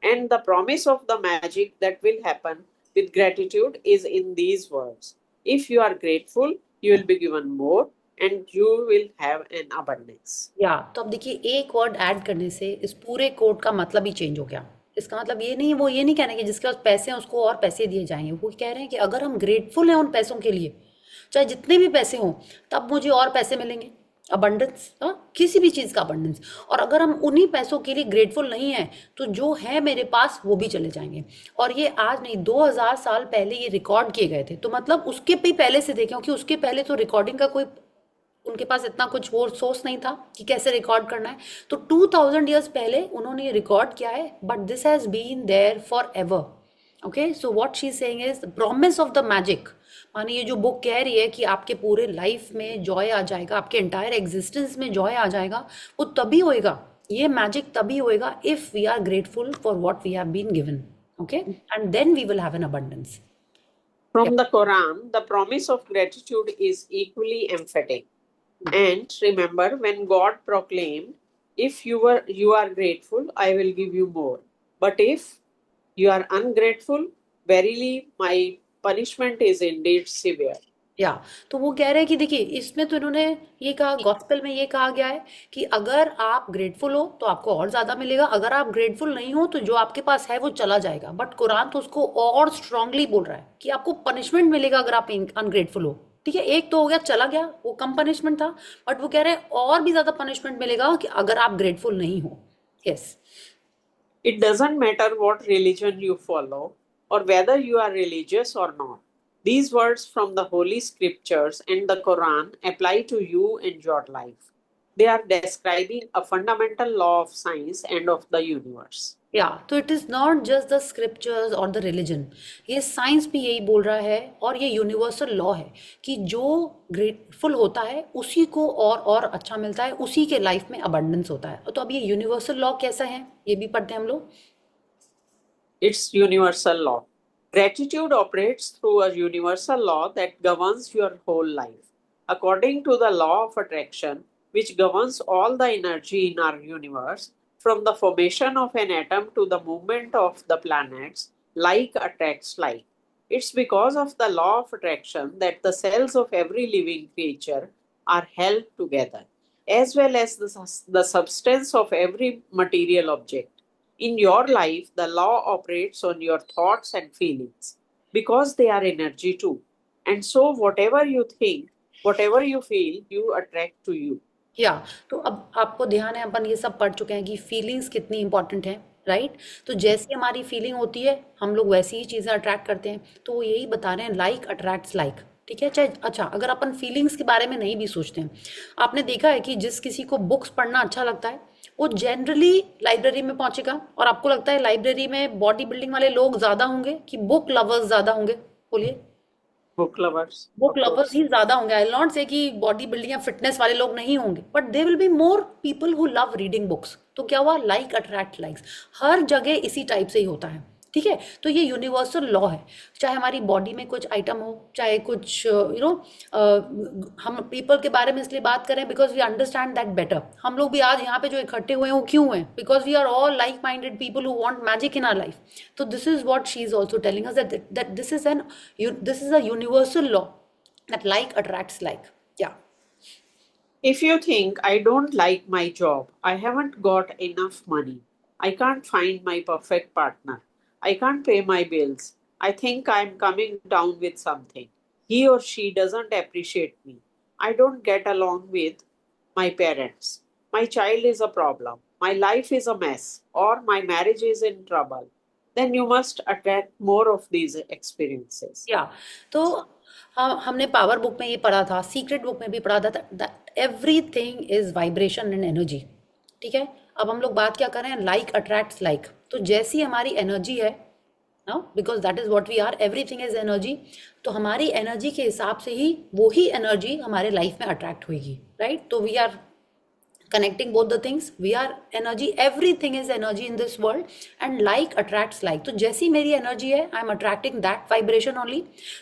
And the promise of the magic that will happen with gratitude is in these words. If you are grateful, you will be given more and you will have an abundance. या तो अब देखिए एक word add करने से इस पूरे code का मतलब ही चेंज हो गया। इसका मतलब ये नहीं, वो ये नहीं कह रहे कि जिसके पास पैसे हैं उसको और पैसे दिए जाएंगे। वो कह रहे हैं कि अगर हम ग्रेटफुल हैं उन पैसों के लिए, चाहे जितने भी पैसे हों, तब मुझे और पैसे मिलेंगे। अबंडेंस, किसी भी चीज़ का अबंडेंस। और अगर हम उन्हीं पैसों के लिए ग्रेटफुल नहीं हैं तो जो है मेरे पास वो भी चले जाएंगे। और ये आज नहीं, 2000 साल पहले ये रिकॉर्ड किए गए थे। तो मतलब उसके भी पहले से देखें, क्योंकि उसके पहले तो रिकॉर्डिंग का कोई उनके पास इतना कुछ वो सोर्स नहीं था कि कैसे रिकॉर्ड करना है। तो 2000 ईयर्स पहले उन्होंने ये रिकॉर्ड किया है, but this has been there forever. Okay, so what she is saying is the promise of the magic. माने ये जो बुक कह रही है कि आपके पूरे लाइफ में जॉय आ जाएगा, आपके एंटायर एग्जिस्टेंस में जॉय आ जाएगा, वो तभी होएगा, ये मैजिक तभी होएगा if we are grateful for what we have been given. Okay, and then we will have an abundance. From the Quran, the promise of gratitude is equally emphatic. And remember, when God proclaimed, if you are grateful, I will give you more. But if you are ungrateful, verily my punishment is indeed severe. या तो वो कह रहे हैं कि देखिए इसमें तो इन्होंने ये कहा, गॉस्पेल में ये कहा गया है कि अगर आप ग्रेटफुल हो तो आपको और ज्यादा मिलेगा, अगर आप ग्रेटफुल नहीं हो तो जो आपके पास है वो चला जाएगा। बट कुरान तो उसको और स्ट्रांगली बोल रहा है कि आपको पनिशमेंट मिलेगा अगर आप अनग्रेटफुल हो। ठीक है, एक तो हो गया चला गया, वो कम पनिशमेंट था, बट वो कह रहे हैं और भी ज्यादा पनिशमेंट मिलेगा कि अगर आप ग्रेटफुल नहीं हो। Yes. It doesn't matter what religion you follow or whether you are religious or not. These words from the Holy Scriptures and the Quran apply to you and your life. They are describing a fundamental law of science and of the universe. या तो it is not just the scriptures और the religion, ये science भी यही बोल रहा है और ये यूनिवर्सल लॉ है कि जो ग्रेटफुल होता है उसी को और अच्छा मिलता है, उसी के लाइफ में अबंडेंस होता है। तो अब ये यूनिवर्सल लॉ कैसा है ये भी पढ़ते हैं हम लोग। It's universal law. Gratitude operates through a universal law that governs your whole life. According to the law of attraction, which governs all the energy in our universe, from the formation of an atom to the movement of the planets, like attracts like. It's because of the law of attraction that the cells of every living creature are held together, as well as the substance of every material object. In your life, the law operates on your thoughts and feelings because they are energy too. And so, whatever you think, whatever you feel, you attract to you. या तो अब आपको ध्यान है, अपन ये सब पढ़ चुके हैं कि फीलिंग्स कितनी इंपॉर्टेंट है, राइट। तो जैसी हमारी फीलिंग होती है हम लोग वैसी ही चीज़ें अट्रैक्ट करते हैं। तो वो यही बता रहे हैं, लाइक अट्रैक्ट्स लाइक। ठीक है, चाहे अच्छा अगर अपन फीलिंग्स के बारे में नहीं भी सोचते हैं, आपने देखा है कि जिस किसी को बुक्स पढ़ना अच्छा लगता है वो जनरली लाइब्रेरी में पहुंचेगा। और आपको लगता है लाइब्रेरी में बॉडी बिल्डिंग वाले लोग ज्यादा होंगे कि बुक लवर्स ज्यादा होंगे? बोलिए। Book lovers. बुक लवर्स ही ज्यादा होंगे। आई नॉट से कि बॉडी बिल्डिंग या फिटनेस वाले लोग नहीं होंगे, but they will be more people who love reading books. तो क्या हुआ, लाइक अट्रैक्ट लाइक्स। हर जगह इसी टाइप से ही होता है। ठीक है। तो ये यूनिवर्सल लॉ है, चाहे हमारी बॉडी में कुछ आइटम हो, चाहे कुछ हम पीपल के बारे में इसलिए बात करें because we understand that better. हम लोग भी आज यहाँ पे जो इकट्ठे हुए हैं वो क्यों हैं? Because we are all like minded people who want magic in our life. तो this is what she is also telling us, that this is a universal law, that like attracts like. Yeah If you think I don't like my job, I haven't got enough money, I can't find my perfect partner, I can't pay my bills, I think I'm coming down with something, he or she doesn't appreciate me, I don't get along with my parents, my child is a problem, my life is a mess, or my marriage is in trouble, then you must attract more of these experiences. या तो हमने power book में ये पढ़ा था, secret book में भी पढ़ा था, that everything is vibration and energy. ठीक है, अब हम लोग बात क्या कर रहे हैं? Like attracts like. तो जैसी हमारी एनर्जी है ना, because that is what we are, everything is energy. तो हमारी एनर्जी के हिसाब से ही वो ही एनर्जी हमारे लाइफ में अट्रैक्ट होगी, राइट? तो we are connecting both the things, we are energy, everything is energy in this world, and like attracts like. तो जैसी मेरी energy है, I am attracting that vibration only.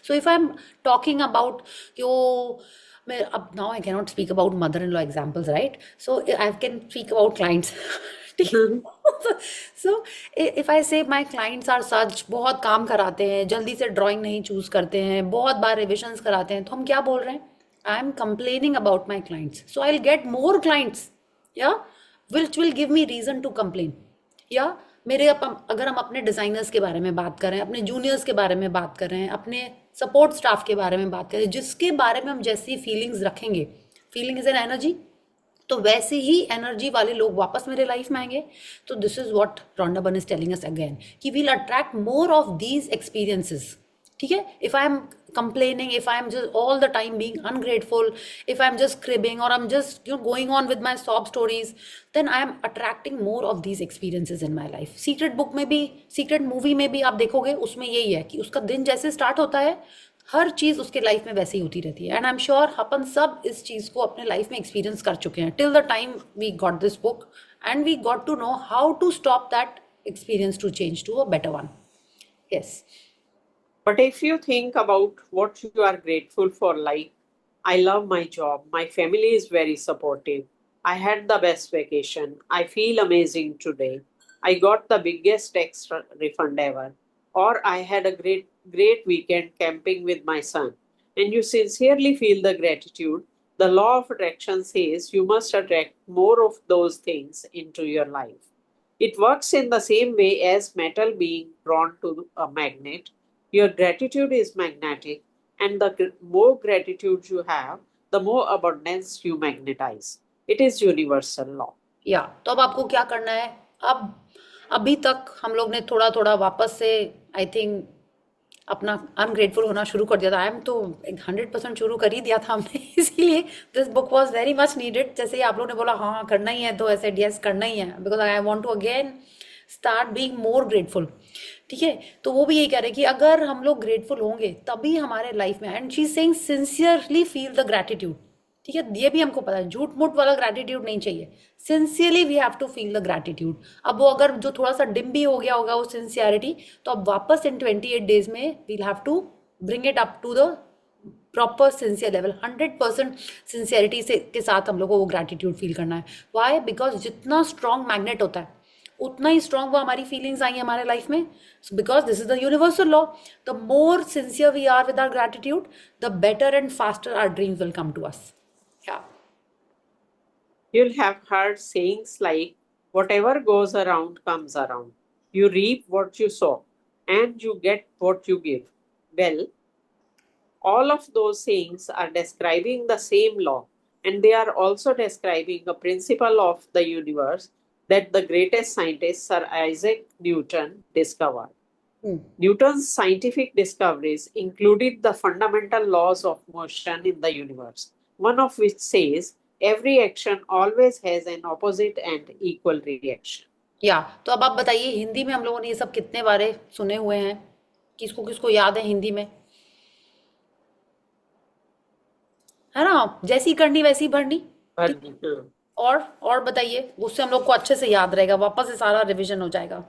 So if I am talking about कि वो मैं अब now I cannot speak about mother-in-law examples, right? So I can speak about clients. ठीक है? So if I say my clients are such, बहुत काम कराते हैं, जल्दी से ड्राइंग नहीं चूज करते हैं, बहुत बार रिविजन्स कराते हैं, तो हम क्या बोल रहे हैं? I am complaining about my clients, so I'll get more clients, या which will give me reason to complain. या मेरे अगर हम अपने डिजाइनर्स के बारे में बात कर रहे हैं, अपने जूनियर्स के बारे में बात कर रहे हैं, अपने सपोर्ट स्टाफ के बारे में बात कर रहे हैं, जिसके बारे में हम जैसी फीलिंग्स रखेंगे, फीलिंग इज एन एनर्जी, तो वैसे ही एनर्जी वाले लोग वापस मेरे लाइफ में आएंगे। तो this is what Rhonda Byrne is telling us again, कि we'll attract more of these experiences. ठीक है, if I am complaining, if I am just all the time being ungrateful, if I am just cribbing, or I'm just going on with my sob stories, then I am attracting more of these experiences in my life. Secret book में भी, secret movie में भी आप देखोगे, उसमें यही है कि उसका दिन जैसे स्टार्ट होता है, हर चीज उसके लाइफ में वैसे ही होती रहती है। एंड आई एम श्योर अपन सब इस चीज को अपने लाइफ में एक्सपीरियंस कर चुके हैं till the time we got this book, and we got to know how to stop that experience to change to a better one. Yes. But if you think about what you are grateful for, like, I love my job, my family is very supportive, I had the best vacation, I feel amazing today, I got the biggest extra refund ever, or I had a great weekend camping with my son, and you sincerely feel the gratitude, the law of attraction says you must attract more of those things into your life. It works in the same way as metal being drawn to a magnet. Your gratitude is magnetic, and the more gratitude you have, the more abundance you magnetize. It is universal law. या तो अब आपको क्या करना है? अब अभी तक हम लोग ने थोड़ा थोड़ा वापस से आई थिंक अपना अनग्रेटफुल होना शुरू कर दिया था। आई एम तो 100% शुरू कर ही दिया था हमने, इसीलिए this book was very much needed. जैसे ही आप लोगों ने बोला हाँ करना ही है, तो ऐसे यस करना ही है, because I want to again start being more grateful. ठीक है, तो वो भी यही कह रहे हैं कि अगर हम लोग ग्रेटफुल होंगे तभी हमारे लाइफ में, and she is saying sincerely feel the gratitude. ठीक है, ये भी हमको पता है, झूठ मूठ वाला ग्रैटिट्यूड नहीं चाहिए, sincerely we have to feel the gratitude. अब वो अगर जो थोड़ा सा डिम भी हो गया होगा वो सिंसियरिटी, तो अब वापस इन 28 डेज में we'll have to bring it up to the proper sincere level. 100% sincerity से के साथ हम लोग को वो ग्रैटिट्यूड फील करना है। वाई? बिकॉज जितना स्ट्रॉन्ग मैग्नेट होता है उतना ही स्ट्रॉन्ग वो हमारी फीलिंग्स आएंगी हमारे लाइफ में। Because this is the universal law, the more sincere we are with our gratitude, the better and faster our dreams will come to us. Yeah. You'll have heard sayings like, whatever goes around comes around. You reap what you sow, and you get what you give. Well, all of those sayings are describing the same law, and they are also describing a principle of the universe that the greatest scientist, Sir Isaac Newton, discovered. Newton's scientific discoveries included the fundamental laws of motion in the universe, one of which says every action always has an opposite and equal reaction. या तो अब आप बताइए, हिंदी में हम लोगों ने ये सब कितने बारे सुने हुए हैं? किसको किसको याद है हिंदी में? है ना, जैसी करनी वैसी भरनी। और बताइए, उससे हम लोग को अच्छे से याद रहेगा, वापस से सारा रिवीजन हो जाएगा।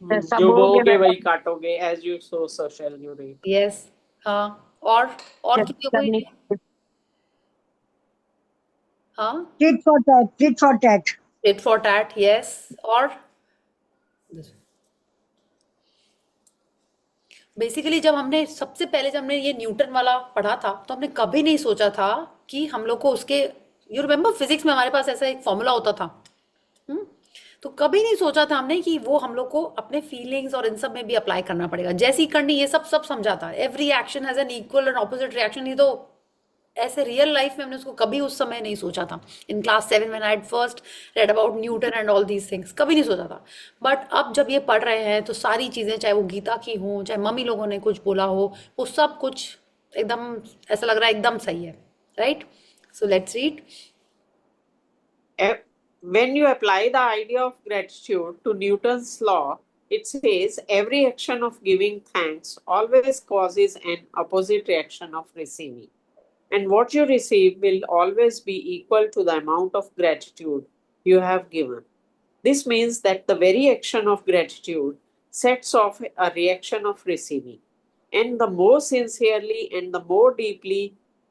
सब जो बोओगे बोओगे मैडम। वही काटोगे, as you sow so shall you reap. Yes. हाँ, और किसी को कोई? हाँ, tit for tat, tit for tat. Tit for tat, yes. और बेसिकली सबसे पहले जब हमने ये न्यूटन वाला पढ़ा था, तो हमने कभी नहीं सोचा था कि हम लोग को उसके, यू रिमेम्बर फिजिक्स में हमारे पास ऐसा एक फॉर्मूला होता था। हम्म तो कभी नहीं सोचा था हमने कि वो हम लोग को अपने फीलिंग्स और इन सब में भी अप्लाई करना पड़ेगा। जैसी करनी, ये सब सब समझाता है। Every action has an equal and opposite reaction. ये तो ऐसे रियल लाइफ में हमने उसको कभी उस समय नहीं सोचा था। In class 7 when I first read about Newton and all these things, कभी नहीं सोचा था। बट अब जब ये पढ़ रहे हैं तो सारी चीज़ें, चाहे वो गीता की हो, चाहे मम्मी लोगों ने कुछ बोला हो, वो सब कुछ एकदम ऐसा लग रहा है एकदम सही है। Right? So let's read. When you apply the idea of gratitude to Newton's law, it says every action of giving thanks always causes an opposite reaction of receiving. And what you receive will always be equal to the amount of gratitude you have given. This means that the very action of gratitude sets off a reaction of receiving. And the more sincerely and the more deeply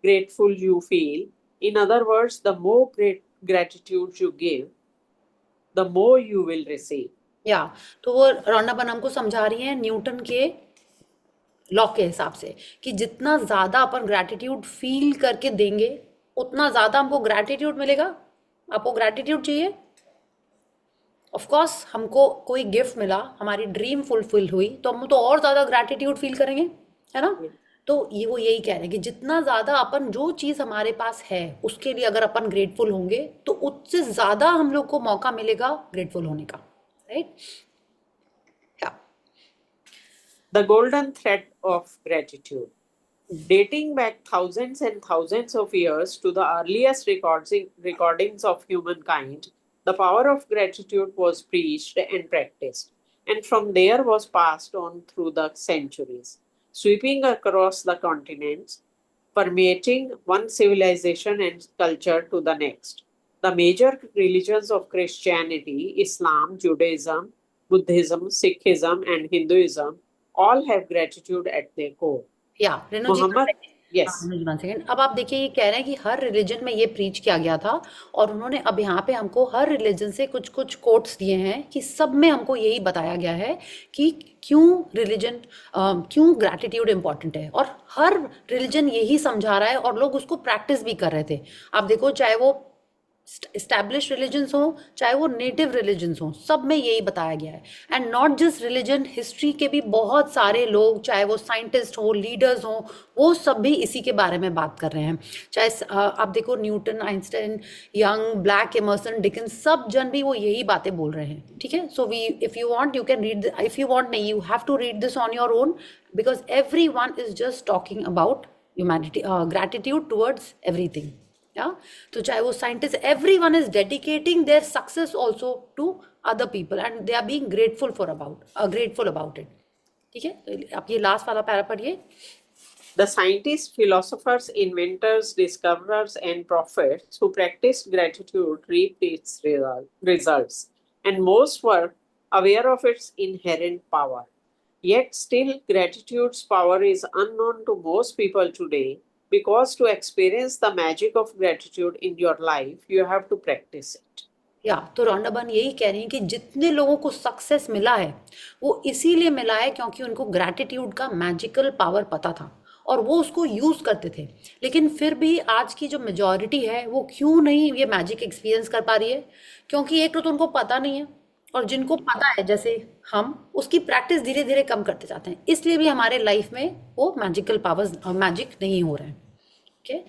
grateful you feel, in other words, the more gratitude you give, the more you will receive. या तो वो रौनक हमको समझा रही है Newton के law के हिसाब से कि जितना ज़्यादा अपन ग्रैटिट्यूड फील करके देंगे, उतना ज़्यादा हमको ग्रैटिट्यूड मिलेगा। आपको ग्रैटिट्यूड चाहिए? ऑफ कोर्स, हमको कोई गिफ्ट मिला, हमारी ड्रीम फुलफिल हुई, तो हम तो और ज़्यादा ग्रैटिट्यूड फील करेंगे, है ना? तो वो यही कह रहे हैं कि जितना ज़्यादा अपन, जो चीज़ हमारे पास है उसके लिए अगर अपन ग्रेटफुल होंगे, तो उससे ज़्यादा हम लोग को मौका मिलेगा ग्रेटफुल होने का। Right? The golden thread of gratitude. Dating back thousands and thousands of years to the earliest recordings of humankind, the power of gratitude was preached and practiced, and from there was passed on through the centuries, sweeping across the continents, permeating one civilization and culture to the next. The major religions of Christianity, Islam, Judaism, Buddhism, Sikhism, and Hinduism all have gratitude at their core. या रेणु जी, Muhammad, yes. One second. अब आप देखिए, ये कह रहे हैं कि हर religion में ये प्रीच किया गया था, और उन्होंने अब यहाँ पे हमको हर रिलीजन से कुछ कुछ कोट्स दिए हैं कि सब में हमको यही बताया गया है कि क्यों ग्रैटिट्यूड इंपॉर्टेंट है, और हर रिलीजन यही समझा रहा है, और लोग उसको प्रैक्टिस भी कर रहे थे। आप देखो, चाहे वो एस्टैब्लिश रिलीजन्स हो, चाहे वो नेटिव रिलीजन्स हो, सब में यही बताया गया है। And not just religion, history के भी बहुत सारे लोग, चाहे वो साइंटिस्ट हो, लीडर्स हो, वो सब भी इसी के बारे में बात कर रहे हैं। चाहे आप देखो Newton, Einstein, young, black, Emerson, Dickens, सब जन भी वो यही बातें बोल रहे हैं। ठीक है? So if you want you can read, if you want नहीं, you have to read this on your own, because everyone is just talking about humanity, gratitude towards everything. Yeah, तो चाहे वो scientist, everyone is dedicating their success also to other people and they are being grateful about it. ठीक है? तो आप ये last वाला para पढ़िए। The scientists, philosophers, inventors, discoverers, and prophets who practiced gratitude reaped its results, and most were aware of its inherent power. Yet still, gratitude's power is unknown to most people today, because to experience the magic of gratitude in your life, you have to practice it. या तो रौंडा बन यही कह रही है कि जितने लोगों को सक्सेस मिला है, वो इसीलिए मिला है क्योंकि उनको ग्रैटिट्यूड का मैजिकल पावर पता था और वो उसको यूज करते थे। लेकिन फिर भी आज की जो मेजॉरिटी है, वो क्यों नहीं ये मैजिक एक्सपीरियंस कर पा रही है? क्योंकि एक तो उनको पता नहीं है, और जिनको पता है, जैसे हम, उसकी प्रैक्टिस धीरे धीरे कम करते जाते हैं। इसलिए भी हमारे लाइफ में वो मैजिकल पावर्स, मैजिक नहीं हो रहे हैं। Okay,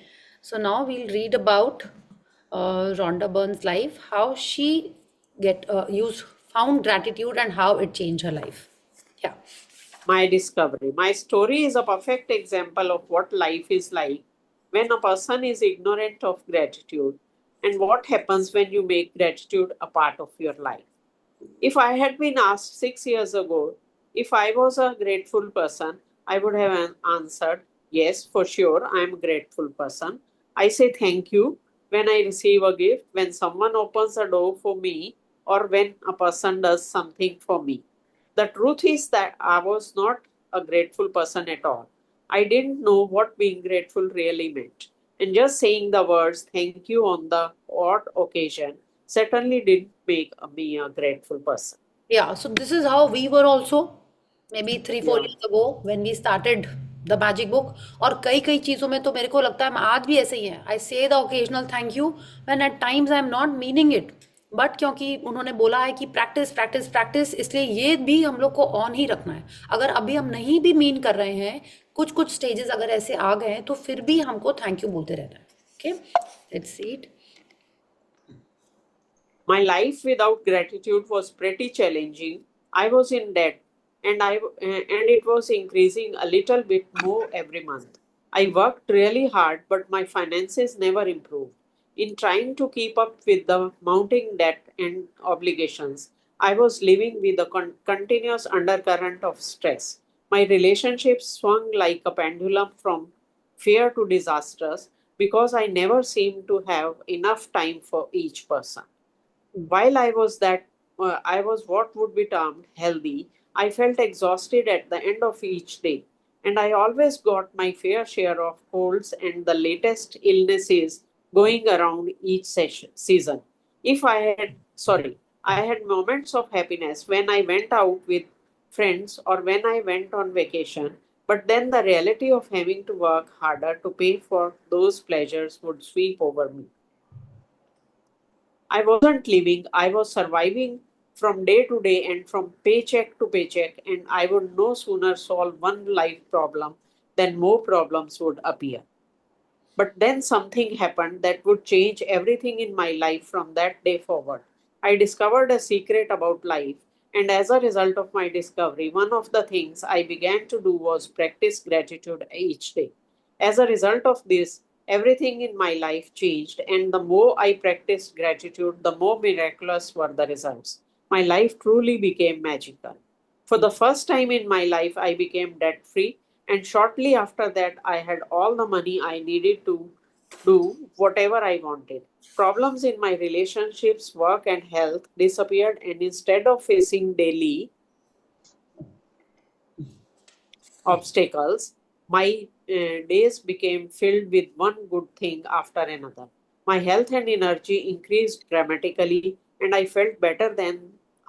so now we'll read about Rhonda Byrne's life, how she found gratitude and how it changed her life. Yeah. My discovery. My story is a perfect example of what life is like when a person is ignorant of gratitude, and what happens when you make gratitude a part of your life. If I had been asked 6 years ago if I was a grateful person, I would have answered, yes, for sure, I am a grateful person. I say thank you when I receive a gift, when someone opens a door for me, or when a person does something for me. The truth is that I was not a grateful person at all. I didn't know what being grateful really meant. And just saying the words thank you on the odd occasion certainly didn't make me a grateful person. Yeah, so this is how we were also maybe 3 4 Yeah. years ago when we started the magic book. और कई कई चीज़ों में तो मेरे को लगता है आज भी ऐसे ही है. I say the occasional thank you when at times I am not meaning it. But क्योंकि उन्होंने बोला है कि प्रैक्टिस प्रैक्टिस प्रैक्टिस, इसलिए ये भी हम लोग को ऑन ही रखना है. अगर अभी हम नहीं भी मीन कर रहे हैं, कुछ कुछ स्टेजेस अगर ऐसे आ गए हैं तो फिर भी हमको थैंक यू बोलते रहना है. Okay, let's see it. My life without gratitude was pretty challenging. I was in debt, and it was increasing a little bit more every month. I worked really hard, but my finances never improved. In trying to keep up with the mounting debt and obligations, I was living with a continuous undercurrent of stress. My relationships swung like a pendulum from fear to disasters because I never seemed to have enough time for each person. While I was what would be termed healthy, I felt exhausted at the end of each day, and I always got my fair share of colds and the latest illnesses going around each season. If I had moments of happiness when I went out with friends or when I went on vacation, but then the reality of having to work harder to pay for those pleasures would sweep over me. I wasn't living, I was surviving from day to day and from paycheck to paycheck, and I would no sooner solve one life problem than more problems would appear. But then something happened that would change everything in my life from that day forward. I discovered a secret about life, and as a result of my discovery, one of the things I began to do was practice gratitude each day. As a result of this, everything in my life changed, and the more I practiced gratitude, the more miraculous were the results. My life truly became magical. For the first time in my life, I became debt free, and shortly after that, I had all the money I needed to do whatever I wanted. Problems in my relationships, work, and health disappeared, and instead of facing daily obstacles, my days became filled with one good thing after another. My health and energy increased dramatically, and I felt better than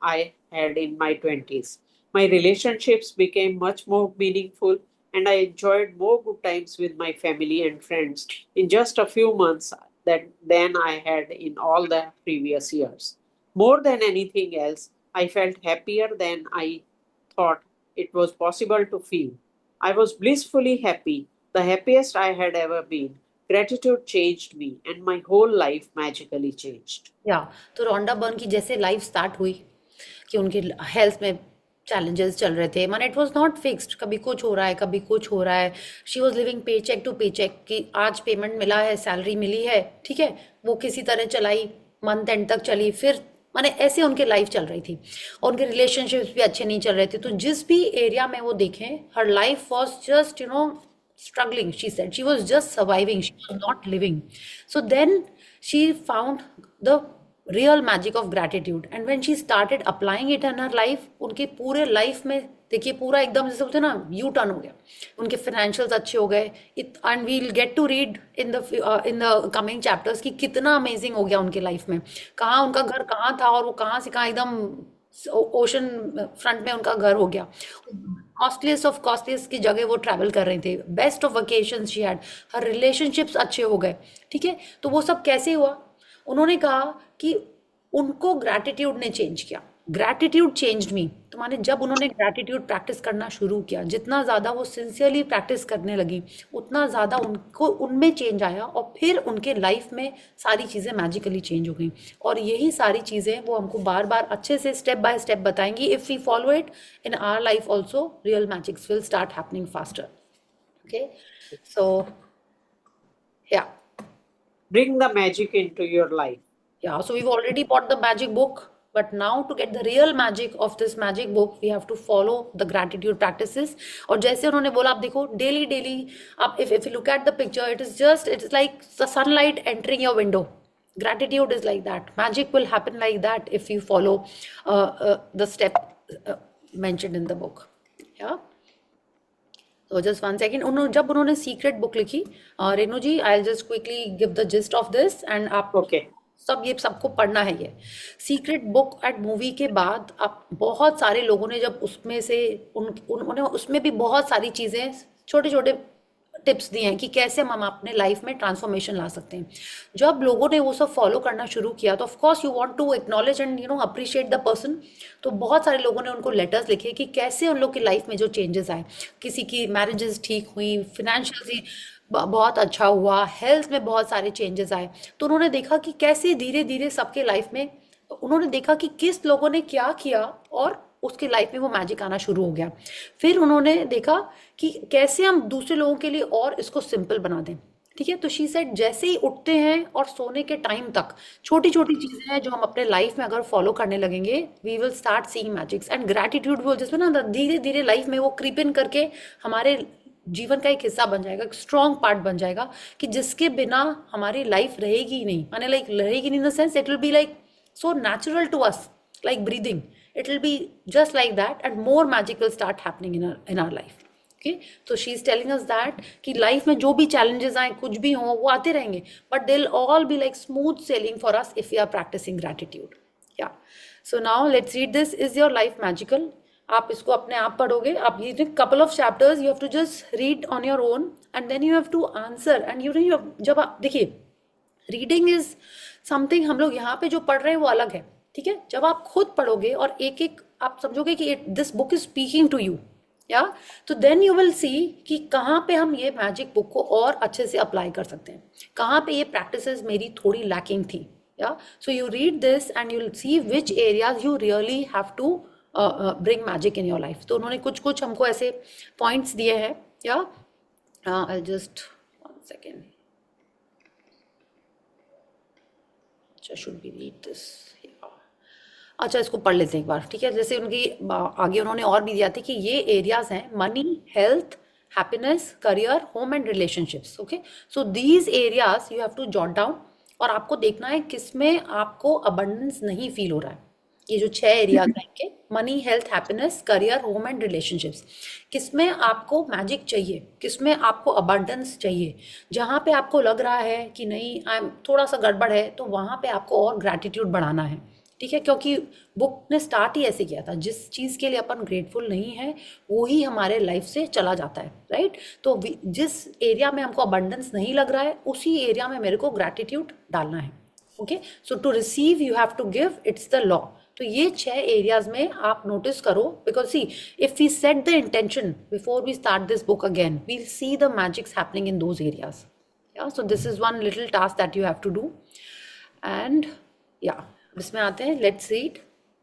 I had in my 20s. My relationships became much more meaningful, and I enjoyed more good times with my family and friends in just a few months than I had in all the previous years. More than anything else, I felt happier than I thought it was possible to feel. I was blissfully happy, the happiest I had ever been. Gratitude changed me, and my whole life magically changed. या तो रोंडा Byrne की जैसे life start हुई कि उनके health में challenges चल रहे थे, माने इट वाज नॉट फिक्स्ड, कभी कुछ हो रहा है कभी कुछ हो रहा है. शी वाज लिविंग पे चेक टू पे चेक कि आज पेमेंट मिला है, सैलरी मिली है, ठीक है, वो किसी तरह चलाई, मंथ एंड तक चली, फिर माने ऐसे उनकी लाइफ चल रही थी. और उनके रिलेशनशिप्स भी अच्छे नहीं चल रहे थे. तो जिस भी एरिया में वो देखें, हर life was just struggling. She said she was just surviving, she was not living. So then she found the real magic of gratitude, and when she started applying it in her life, उनके पूरे life में देखिए पूरा एकदम जैसे बोलते हैं ना यू टर्न हो गया. उनके फाइनेंशियल्स अच्छे हो गए, and we'll get to read in the coming chapters कि कितना अमेजिंग हो गया उनके लाइफ में. कहाँ उनका घर कहाँ था और वो कहाँ से कहाँ एकदम ओशन फ्रंट में उनका घर हो गया. कॉस्टलीस्ट ऑफ कॉस्टलीस्ट की जगह वो ट्रैवल कर रहे थे. Best of vacation she had. Her relationships अच्छे हो गए, ठीक है. तो वो सब कैसे हुआ? उन्होंने कहा कि उनको ग्रैटिट्यूड ने चेंज किया. Gratitude changed me. तो माने जब उन्होंने ग्रैटिट्यूड प्रैक्टिस करना शुरू किया, जितना ज़्यादा वो सिंसियरली प्रैक्टिस करने लगी, उतना ज़्यादा उनको उनमें चेंज आया, और फिर उनके लाइफ में सारी चीज़ें मैजिकली चेंज हो गई. और यही सारी चीज़ें वो हमको बार बार अच्छे से स्टेप बाय स्टेप बताएंगी. If we follow it in our life also, real magics will start happening faster. Okay, so yeah Bring the magic into your life. Yeah, so we've already bought the magic book, but now to get the real magic of this magic book, we have to follow the gratitude practices. और जैसे उन्होंने बोला, आप देखो daily daily, आप if you look at the picture, it's like the sunlight entering your window. Gratitude is like that. Magic will happen like that if you follow the step mentioned in the book. Yeah. So just one second. जब उन्होंने secret book लिखी, रेनू जी, I'll just quickly give the gist of this and आप okay सब ये सबको पढ़ना है। ये सीक्रेट बुक एट मूवी के बाद आप बहुत सारे लोगों ने जब उसमें से उन्होंने उसमें भी बहुत सारी चीज़ें छोटे छोटे टिप्स दिए हैं कि कैसे हम अपने लाइफ में ट्रांसफॉर्मेशन ला सकते हैं। जब लोगों ने वो सब फॉलो करना शुरू किया तो of course you want to acknowledge and appreciate the person. तो बहुत सारे लोगों ने उनको लेटर्स लिखे कि कैसे उन लोग की लाइफ में जो चेंजेस आए, किसी की मैरिजेस ठीक हुई, फिनेंशियली बहुत अच्छा हुआ, हेल्थ में बहुत सारे चेंजेस आए। तो उन्होंने देखा कि कैसे धीरे धीरे सबके लाइफ में उन्होंने देखा कि किस लोगों ने क्या किया और उसकी लाइफ में वो मैजिक आना शुरू हो गया। फिर उन्होंने देखा कि कैसे हम दूसरे लोगों के लिए और इसको सिंपल बना दें। ठीक है, तो शी सेड जैसे ही उठते हैं और सोने के टाइम तक छोटी छोटी चीजें हैं जो हम अपने लाइफ में अगर फॉलो करने लगेंगे, we will start seeing magics and gratitude वो जिसमें ना धीरे धीरे लाइफ में वो क्रीप इन करके हमारे जीवन का एक हिस्सा बन जाएगा, एक स्ट्रॉन्ग पार्ट बन जाएगा कि जिसके बिना हमारी लाइफ रहेगी ही नहीं। माने लाइक रहेगी नहीं in the sense it will be like so natural to us, like breathing. It will be just like that and more magic will start happening in our life. Okay, so she's telling us that कि life में जो भी challenges आए, कुछ भी हो, वो आते रहेंगे, but they'll all be like smooth sailing for us if we are practicing gratitude. Yeah, so now let's read this. Is your life magical? आप इसको अपने आप पढ़ोगे, आप ये couple of chapters you have to just read on your own and then you have to answer and you जब आप देखिए रीडिंग इज समथिंग, हम लोग यहाँ पे जो पढ़ रहे हैं वो अलग है। ठीक है, जब आप खुद पढ़ोगे और एक एक आप समझोगे कि this book is speaking to you, या तो देन यू विल सी कि कहाँ पे हम ये मैजिक बुक को और अच्छे से अप्लाई कर सकते हैं, कहाँ पे ये प्रैक्टिसेस मेरी थोड़ी लैकिंग थी। Yeah so you read this and you will see which areas you really have to bring magic in your life. तो उन्होंने कुछ कुछ हमको ऐसे पॉइंट्स दिए हैं। या आई जस्ट वन सेकेंड, अच्छा शुड बी रीड दिस। अच्छा इसको पढ़ लेते हैं एक बार। ठीक है, जैसे उनकी आगे उन्होंने और भी दिया था कि ये एरियाज हैं money, health, happiness, career, home and relationships. Okay, so these areas you have to jot down और आपको देखना है किसमें आपको अबंडेंस नहीं फील हो रहा है। ये जो 6 एरियाज हैं इनके, money, health, happiness, career, home and relationships, किसमें आपको मैजिक चाहिए, किसमें आपको अबंडेंस चाहिए, जहाँ पे आपको लग रहा है कि नहीं आई एम थोड़ा सा गड़बड़ है, तो वहाँ पे आपको और ग्रैटिट्यूड बढ़ाना है। ठीक है, क्योंकि बुक ने स्टार्ट ही ऐसे किया था, जिस चीज़ के लिए अपन ग्रेटफुल नहीं है वो ही हमारे लाइफ से चला जाता है। राइट, तो जिस एरिया में हमको अबंडेंस नहीं लग रहा है उसी एरिया में मेरे को ग्रैटिट्यूड डालना है। Okay, so to receive you have to give, it's the law. तो ये 6 एरियाज में आप नोटिस करो, because see if we set the intention before we start this book again, we'll see the magics happening in those areas. Yeah so this is one little task that you have to do. And yeah इसमें आते हैं, let's read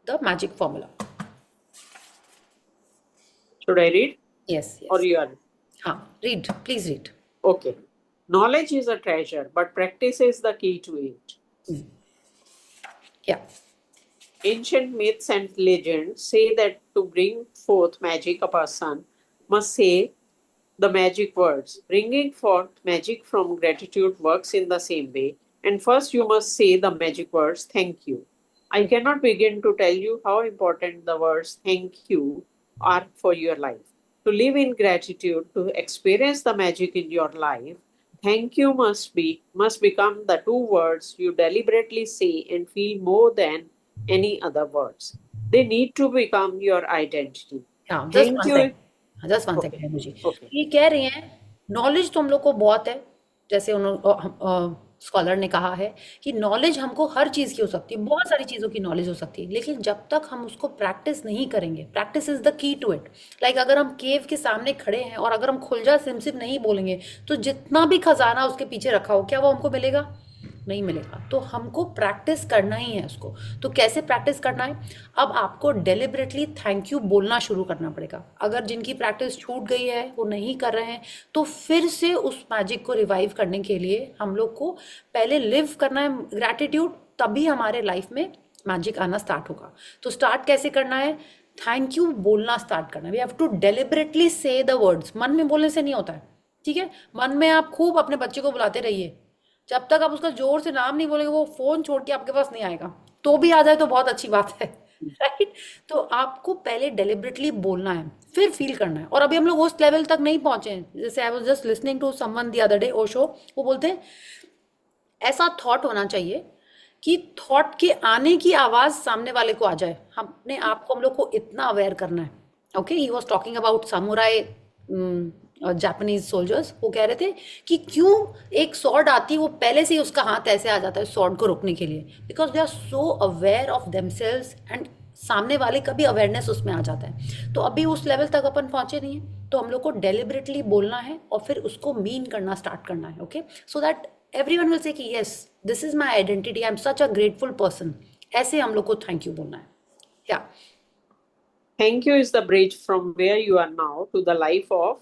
the magic formula. Should I read? Yes, Or yes. you are? हाँ, read, please read. Okay. Knowledge is a treasure, but practice is the key to it. Yeah. Ancient myths and legends say that to bring forth magic, a person must say the magic words. Bringing forth magic from gratitude works in the same way. And first, you must say the magic words, thank you. I cannot begin to tell you how important the words thank you are for your life. To live in gratitude, to experience the magic in your life, thank you must become the 2 words you deliberately say and feel more than any other words. They need to become your identity. हाँ, just Thank one you. second, just one Okay. second मुझे। Okay. ये कह रही हैं knowledge तो हम लोग को बहुत है, जैसे उन्होंने स्कॉलर ने कहा है कि नॉलेज हमको हर चीज़ की हो सकती है, बहुत सारी चीज़ों की नॉलेज हो सकती है, लेकिन जब तक हम उसको प्रैक्टिस नहीं करेंगे, practice is the key to it. Like अगर हम केव के सामने खड़े हैं और अगर हम खुलजा सिम नहीं बोलेंगे तो जितना भी खजाना उसके पीछे रखा हो क्या वो हमको मिलेगा? नहीं मिलेगा। तो हमको प्रैक्टिस करना ही है उसको। तो कैसे प्रैक्टिस करना है? अब आपको डेलिबरेटली थैंक यू बोलना शुरू करना पड़ेगा। अगर जिनकी प्रैक्टिस छूट गई है, वो नहीं कर रहे हैं, तो फिर से उस मैजिक को रिवाइव करने के लिए हम लोग को पहले लिव करना है ग्रैटिट्यूड, तभी हमारे लाइफ में मैजिक आना स्टार्ट होगा। तो स्टार्ट कैसे करना है? थैंक यू बोलना स्टार्ट करना है। वी हैव टू डेलिबरेटली से द वर्ड्स। मन में बोलने से नहीं होता है, ठीक है? मन में आप खूब अपने बच्चे को बुलाते रहिए, जब तक आप उसका जोर से नाम नहीं बोलेंगे वो फोन छोड़ के आपके पास नहीं आएगा। तो भी आ जाए तो बहुत अच्छी बात है, राइट? तो आपको पहले डेलिबरेटली बोलना है, फिर फील करना है। और अभी हम लोग उस लेवल तक नहीं पहुंचे हैं। जैसे I was just listening to someone the other day, Osho, वो बोलते हैं ऐसा थॉट होना चाहिए कि थॉट के आने की आवाज सामने वाले को आ जाए। अपने आप को हम लोग को इतना अवेयर करना है। Okay, he was talking about samurai Japanese soldiers. वो कह रहे थे कि क्यों एक स्वॉर्ड आती है वो पहले से ही उसका हाथ ऐसे आ जाता है स्वॉर्ड को रोकने के लिए, because they are so aware of themselves and सामने वाले का भी अवेयरनेस उसमें आ जाता है। तो अभी उस लेवल तक अपन पहुंचे नहीं है, तो हम लोग को डेलिबरेटली बोलना है और फिर उसको मीन करना स्टार्ट करना है। Okay, so that everyone will say कि yes, this is my identity, I am such a grateful person. ऐसे हम लोग को थैंक यू बोलना है। या Thank you is the bridge from where you are now to the life of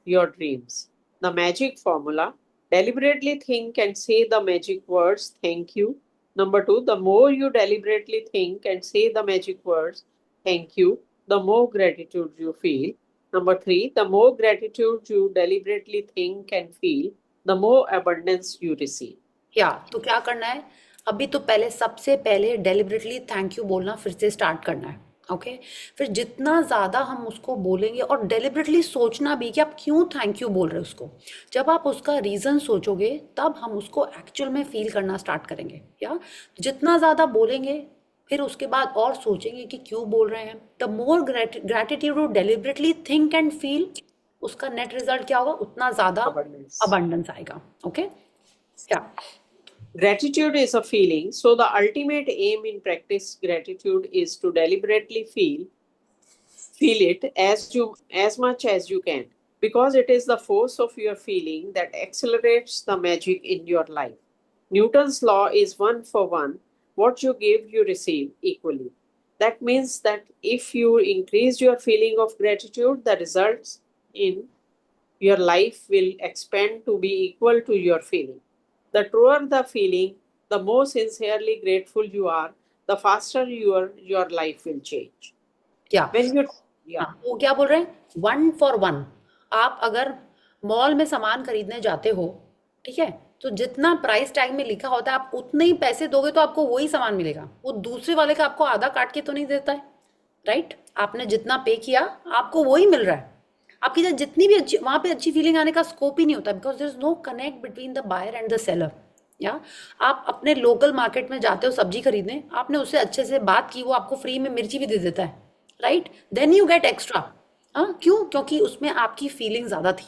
your dreams. The magic formula: deliberately think and say the magic words thank you. Number 2, the more you deliberately think and say the magic words thank you, the more gratitude you feel. Number 3, the more gratitude you deliberately think and feel, the more abundance you receive. या तो क्या करना है, अभी तो पहले सबसे पहले डेलिबरेटली थैंक यू बोलना फिर से स्टार्ट करना है। ओके, फिर जितना ज़्यादा हम उसको बोलेंगे और डेलिबरेटली सोचना भी कि आप क्यों थैंक यू बोल रहे हो उसको। जब आप उसका रीज़न सोचोगे तब हम उसको एक्चुअल में फील करना स्टार्ट करेंगे। या जितना ज़्यादा बोलेंगे फिर उसके बाद और सोचेंगे कि क्यों बोल रहे हैं। The more gratitude to deliberately think and feel, उसका नेट रिजल्ट क्या होगा, उतना ज़्यादा Abundance. अबंडेंस आएगा। Okay, yeah Gratitude is a feeling, so the ultimate aim in practice gratitude is to deliberately feel it as much as you can, because it is the force of your feeling that accelerates the magic in your life. Newton's law is 1 for 1. What you give, you receive equally. That means that if you increase your feeling of gratitude, the results in your life will expand to be equal to your feeling. The truer the feeling, the more sincerely grateful you are, the faster your life will change. या When you yeah. हाँ, वो क्या बोल रहे हैं, 1 for 1। आप अगर mall में सामान खरीदने जाते हो, ठीक है, तो जितना प्राइस टैग में लिखा होता है आप उतने ही पैसे दोगे तो आपको वही सामान मिलेगा। वो दूसरे वाले का आपको आधा काट के तो नहीं देता है, राइट? आपने जितना पे किया आपको वही मिल रहा है। आपकी जितनी भी अच्छी वहां पे अच्छी फीलिंग आने का स्कोप ही नहीं होता, because there is no connect between the buyer and the seller. या आप अपने लोकल मार्केट में जाते हो सब्जी खरीदने, आपने उससे अच्छे से बात की, वो आपको फ्री में मिर्ची भी दे देता है, right? Then you get extra. हाँ, क्यों? क्योंकि उसमें आपकी फीलिंग ज्यादा थी।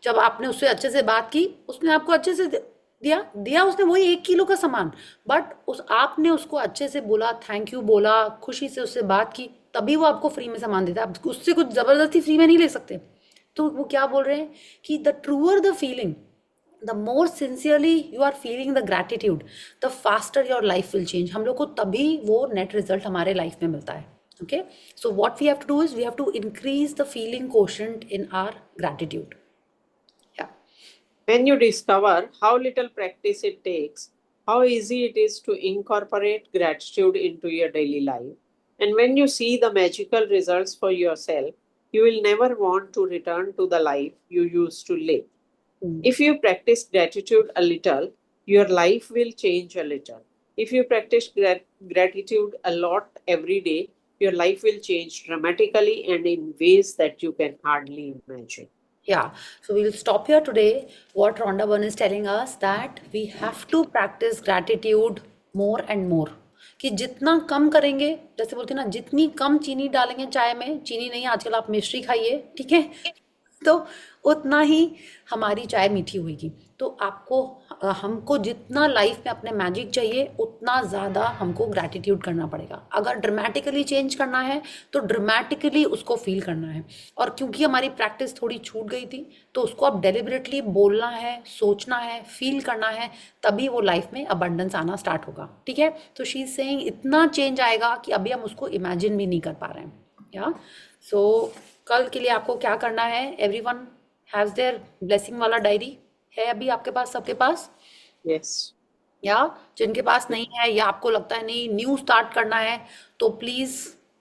जब आपने उससे अच्छे से बात की, उसने आपको अच्छे से दिया उसने वही 1 किलो का सामान, बट आपने उसको अच्छे से बोला, थैंक यू बोला, खुशी से उससे बात की, तभी वो आपको फ्री में सामान देता है। आप उससे कुछ जबरदस्ती फ्री में नहीं ले सकते। तो वो क्या बोल रहे हैं कि the truer the feeling, the more sincerely you are feeling the gratitude, the faster your life will change. हम लोग को तभी वो नेट रिजल्ट हमारे लाइफ में मिलता है। Okay, so what we have to do is we have to increase the feeling quotient in our gratitude. Yeah. When you discover how little practice it takes, how easy it is to incorporate gratitude into your daily life, and when you see the magical results for yourself, you will never want to return to the life you used to live. If you practice gratitude a little, your life will change a little. If you practice gratitude a lot every day, your life will change dramatically and in ways that you can hardly imagine. Yeah, so we'll stop here today. What Rhonda Byrne is telling us that we have to practice gratitude more and more. कि जितना कम करेंगे, जैसे बोलते हैं ना, जितनी कम चीनी डालेंगे चाय में, चीनी नहीं आजकल आप मिश्री खाइए, ठीक है, तो उतना ही हमारी चाय मीठी होगी। तो आपको हमको जितना लाइफ में अपने मैजिक चाहिए उतना ज़्यादा हमको ग्रैटिट्यूड करना पड़ेगा। अगर ड्रामेटिकली चेंज करना है तो ड्रामेटिकली उसको फील करना है। और क्योंकि हमारी प्रैक्टिस थोड़ी छूट गई थी, तो उसको अब डेलिबरेटली बोलना है, सोचना है, फील करना है, तभी वो लाइफ में अबंडेंस आना स्टार्ट होगा। ठीक है, तो शी इज सेइंग इतना चेंज आएगा कि अभी हम उसको इमेजिन भी नहीं कर पा रहे हैं। या सो कल के लिए आपको क्या करना है, एवरीवन हैज देयर ब्लेसिंग वाला डायरी है अभी आपके पास, सबके पास? Yes. या जिनके पास नहीं है, या आपको लगता है नहीं न्यू स्टार्ट करना है, तो please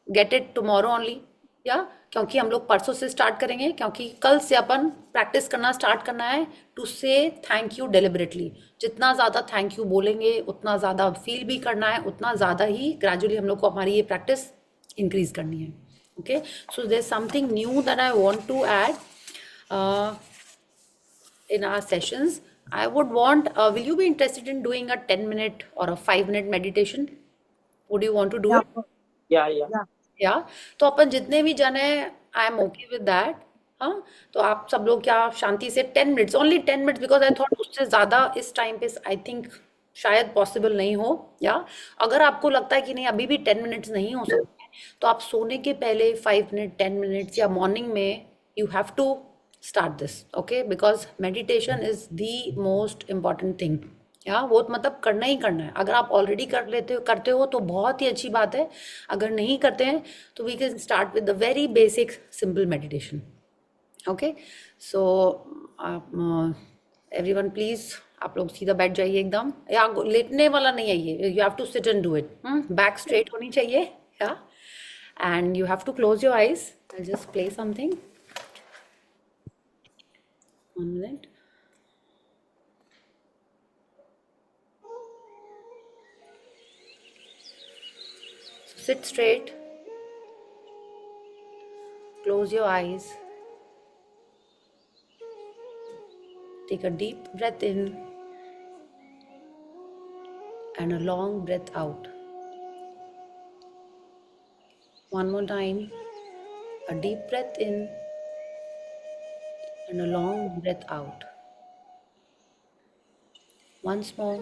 get it tomorrow only. या क्योंकि हम लोग परसों से स्टार्ट करेंगे, क्योंकि कल से अपन प्रैक्टिस करना स्टार्ट करना है टू से थैंक यू डेलिबरेटली। जितना ज़्यादा थैंक यू बोलेंगे उतना ज़्यादा फील भी करना है, उतना ज़्यादा ही ग्रेजुअली हम लोग को हमारी ये प्रैक्टिस इंक्रीज करनी है। Okay, so there something new that I want to add in our sessions. I would want, will you be interested in doing a 10-minute or a 5-minute meditation? Would you want to do Yeah, it? या yeah. या तो अपन जितने भी जन हैं, I am okay with that. हाँ, तो आप सब लोग क्या शांति से 10 minutes, only 10 minutes, because I thought उससे ज़्यादा इस टाइम पे आई थिंक शायद पॉसिबल नहीं हो। या अगर आपको लगता है कि नहीं अभी भी 10 मिनट्स नहीं हो सकते, तो आप सोने के पहले 5 मिनट 10 मिनट्स या मॉर्निंग में you have to start this. Okay, because meditation is the most important thing. या वो मतलब करना ही करना है। अगर आप ऑलरेडी करते हो तो बहुत ही अच्छी बात है। अगर नहीं करते हैं तो we can start with the very basic simple meditation. Okay, so everyone please आप लोग सीधा बैठ जाइए एकदम, या लेटने वाला नहीं है ये, you have to sit and do it. Back straight होनी चाहिए। Yeah and you have to close your eyes. I just play something, 1 minute। Sit straight, close your eyes, take a deep breath in and a long breath out. One more time, a deep breath in and a long breath out. Once more,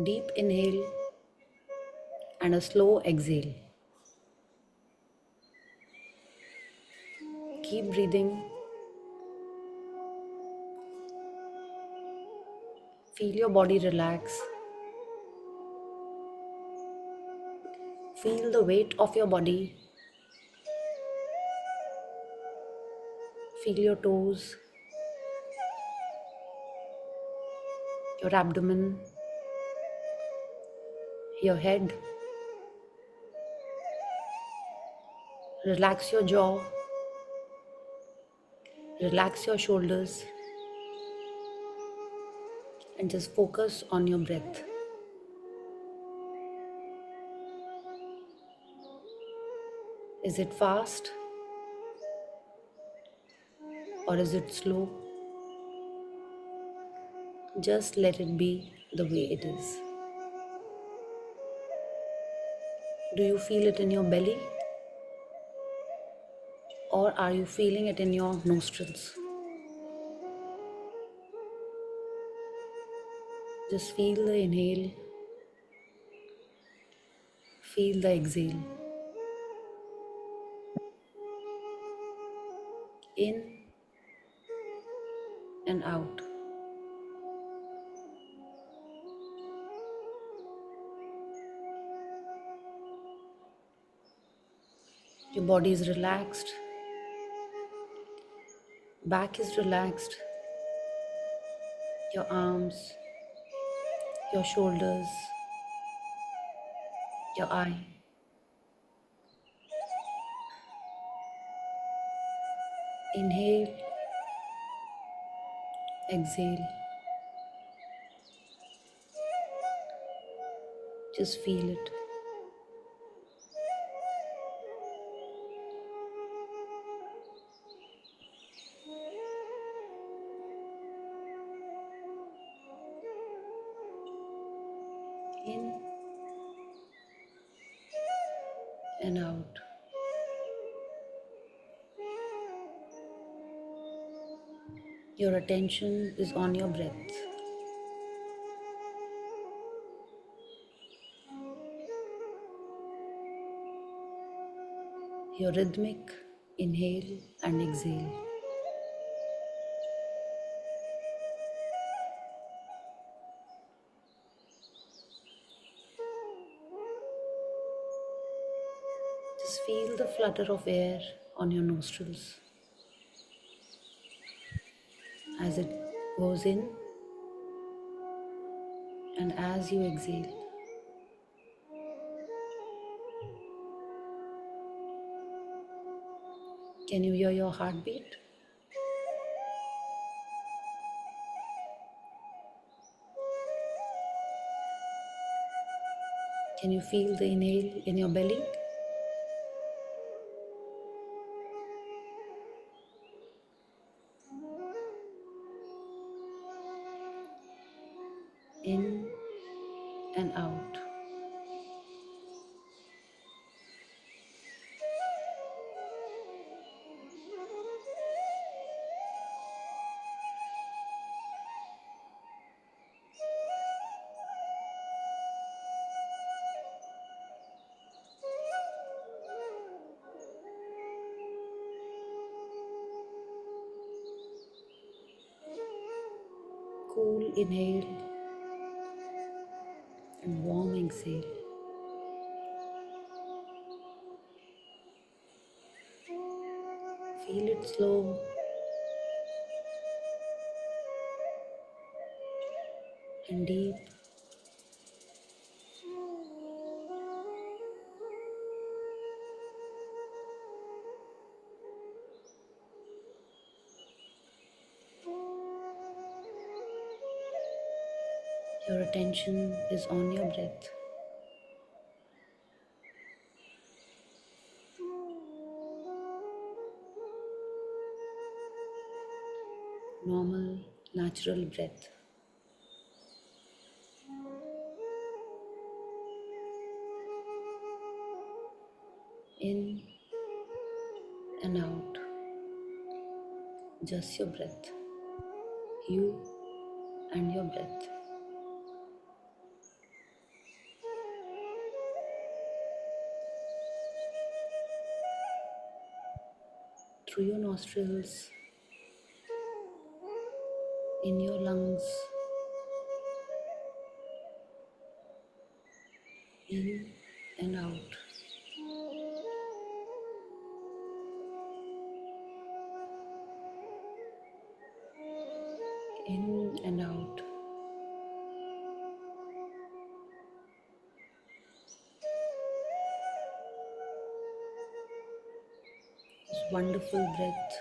deep inhale and a slow exhale. Keep breathing. Feel your body relax. Feel the weight of your body. Feel your toes, your abdomen, your head. Relax your jaw. Relax your shoulders. And just focus on your breath. Is it fast? Or is it slow? Just let it be the way it is. Do you feel it in your belly? Or are you feeling it in your nostrils? Just feel the inhale. Feel the exhale. In and out. Your body is relaxed. Back is relaxed. Your arms, your shoulders, your eye. Inhale, exhale. Just feel it. In and out. Your attention is on your breath. Your rhythmic inhale and exhale. Just feel the flutter of air on your nostrils as it goes in and as you exhale. Can you hear your heartbeat? Can you feel the inhale in your belly? In and out. Cool inhale and warm exhale. Feel it slow and deep. Your attention is on your breath. Normal, natural breath. In and out. Just your breath. You and your breath. Through your nostrils, in your lungs, in and out. In and out. This wonderful breath.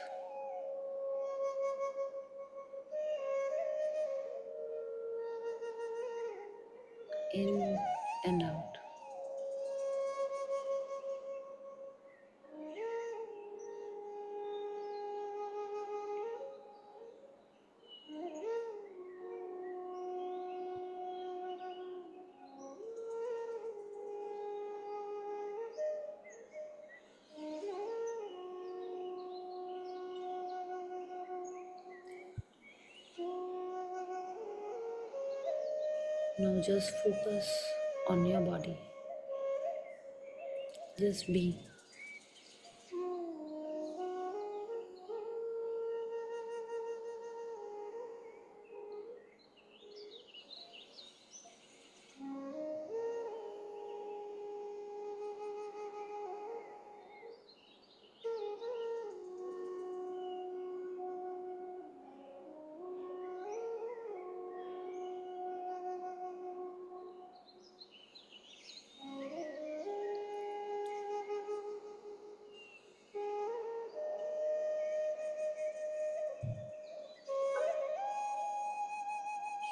In and out. Now just focus on your body. Just be.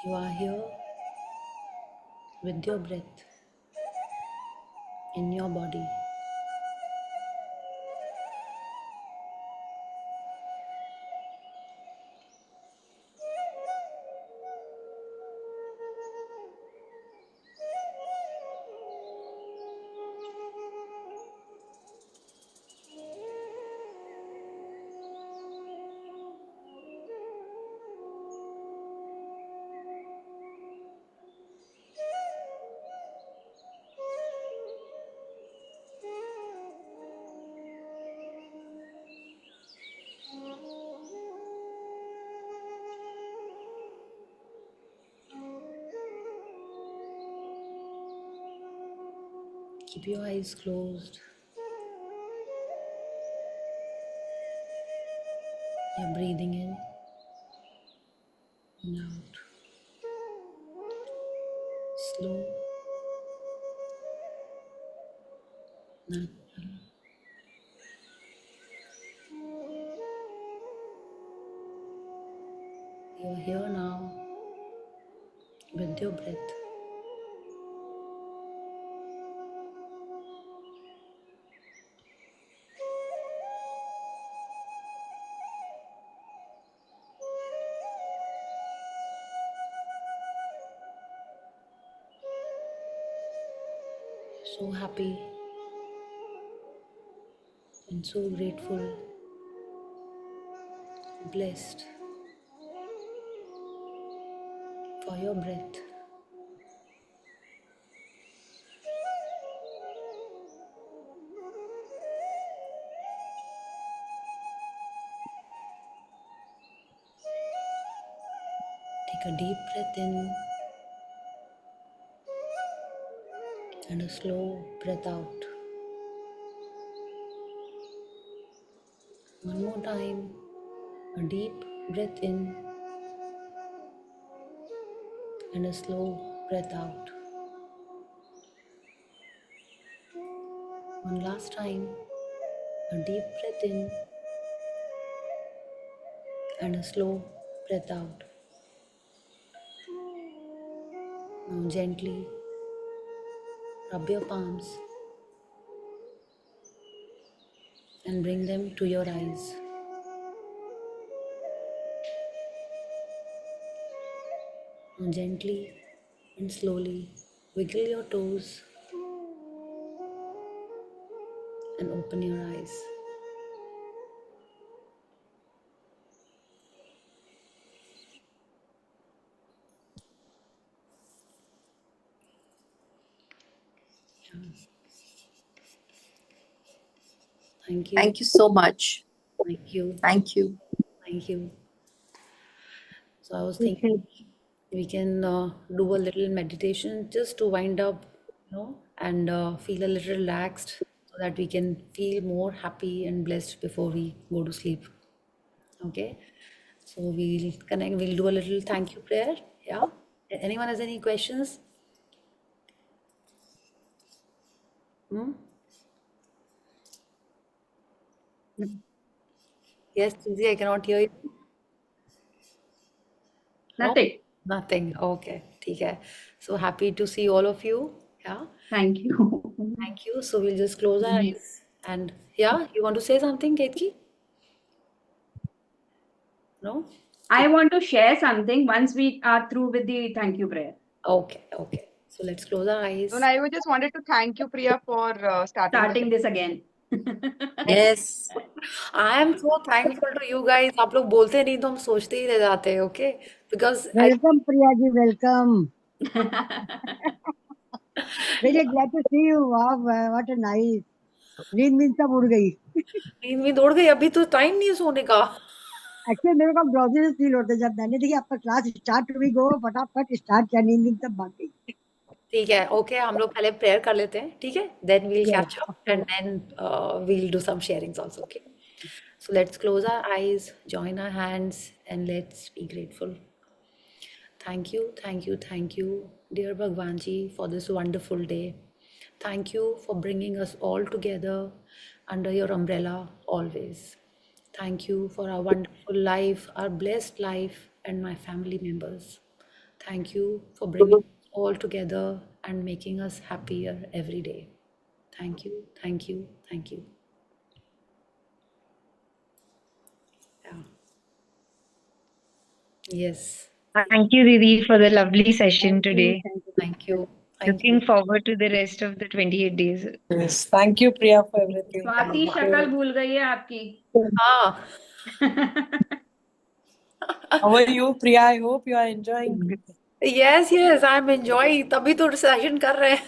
You are here with your breath in your body. Keep your eyes closed. You're breathing in and out. Slow, natural. here now with your breath. So happy and so grateful, blessed for your breath. Take a deep breath in and a slow breath out. One more time, a deep breath in and a slow breath out. One last time, a deep breath in and a slow breath out. Now gently rub your palms and bring them to your eyes. Now gently and slowly wiggle your toes and open your eyes. Thank you. Thank you so much. Thank you. Thank you. Thank you. So I was thinking we can do a little meditation just to wind up, and feel a little relaxed so that we can feel more happy and blessed before we go to sleep. Okay. So we'll connect, we'll do a little thank you prayer. Yeah. Anyone has any questions? Yes, Suzy, I cannot hear you. No? Nothing. Nothing. Okay. ठीक है. So happy to see all of you. Yeah. Thank you. Thank you. So we'll just close our eyes. And yeah, you want to say something, Ketki? No? I want to share something once we are through with the thank you prayer. Okay. Okay. So let's close our eyes. No, I just wanted to thank you, Priya, for Starting this again. Yes. I am so thankful to you guys. आप लोग बोलते नहीं तो हम सोचते ही रह जाते हैं, okay? Because Welcome, Priya ji. Welcome. Very glad to see you. Wow, what a nice. नींद सब उड़ गई. नींद उड़ गई. अभी तो टाइम नहीं है सोने का. एक्चुअली मेरे को ड्रॉजीनेस फील होता है जब मैंने देखी आपका क्लास स्टार्ट हुई गो फटाफट स्टार्ट किया नींद सब भाग गई. ठीक है. ओके, हम लोग पहले प्रेयर कर लेते हैं. ठीक है. Then we'll Yes, catch up and then we'll do some sharings also. Okay. So let's close our eyes, join our hands, and let's be grateful. Thank you, thank you, thank you, dear Bhagwan Ji, for this wonderful day. Thank you for bringing us all together under your umbrella always. Thank you for our wonderful life, our blessed life, and my family members. Thank you for bringing us all together and making us happier every day. Thank you, thank you, thank you. Yeah. Yes. Thank you, Didi, for the lovely session today. Thank you. Thank Looking you. forward to the rest of the 28 days. Yes, thank you, Priya, for everything. Swati शक्ल भूल गई है आपकी. हाँ. How are you, Priya? I hope you are enjoying. Yes, yes, I'm enjoying. तभी तो session कर रहे हैं.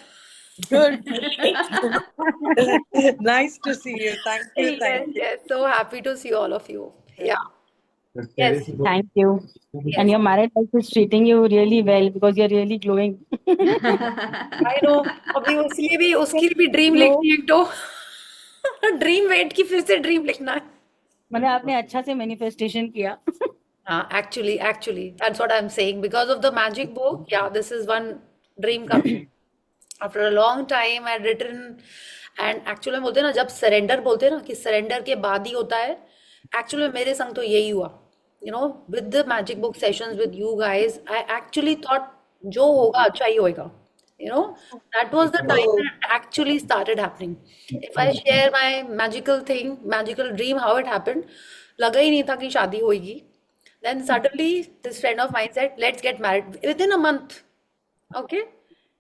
Good. Nice to see you. Thank you. Yes, Thank you. yes. So happy to see all of you. Yeah. Yes. Thank you. And your married life is treating you really well because you're really glowing. I know. अभी उसके लिए भी dream लिखनी है तो dream wait की फिर से ड्रीम लिखना है. मैंने आपने अच्छा से मैनिफेस्टेशन किया. Actually, that's what I'm saying. Because of the magic book, yeah, this is one dream come. After a long time, I had written, and actually बोलते हैं ना जब सरेंडर बोलते हैं ना कि सरेंडर के बाद ही होता है. Actually मेरे संग तो यही हुआ. with the magic book sessions with you guys, I actually thought जो होगा अच्छा ही होएगा. That was the time when it actually started happening. If I share my magical dream, how it happened, लगा ही नहीं था कि शादी होएगी. Then suddenly this friend of mine said, let's get married within a month. Okay,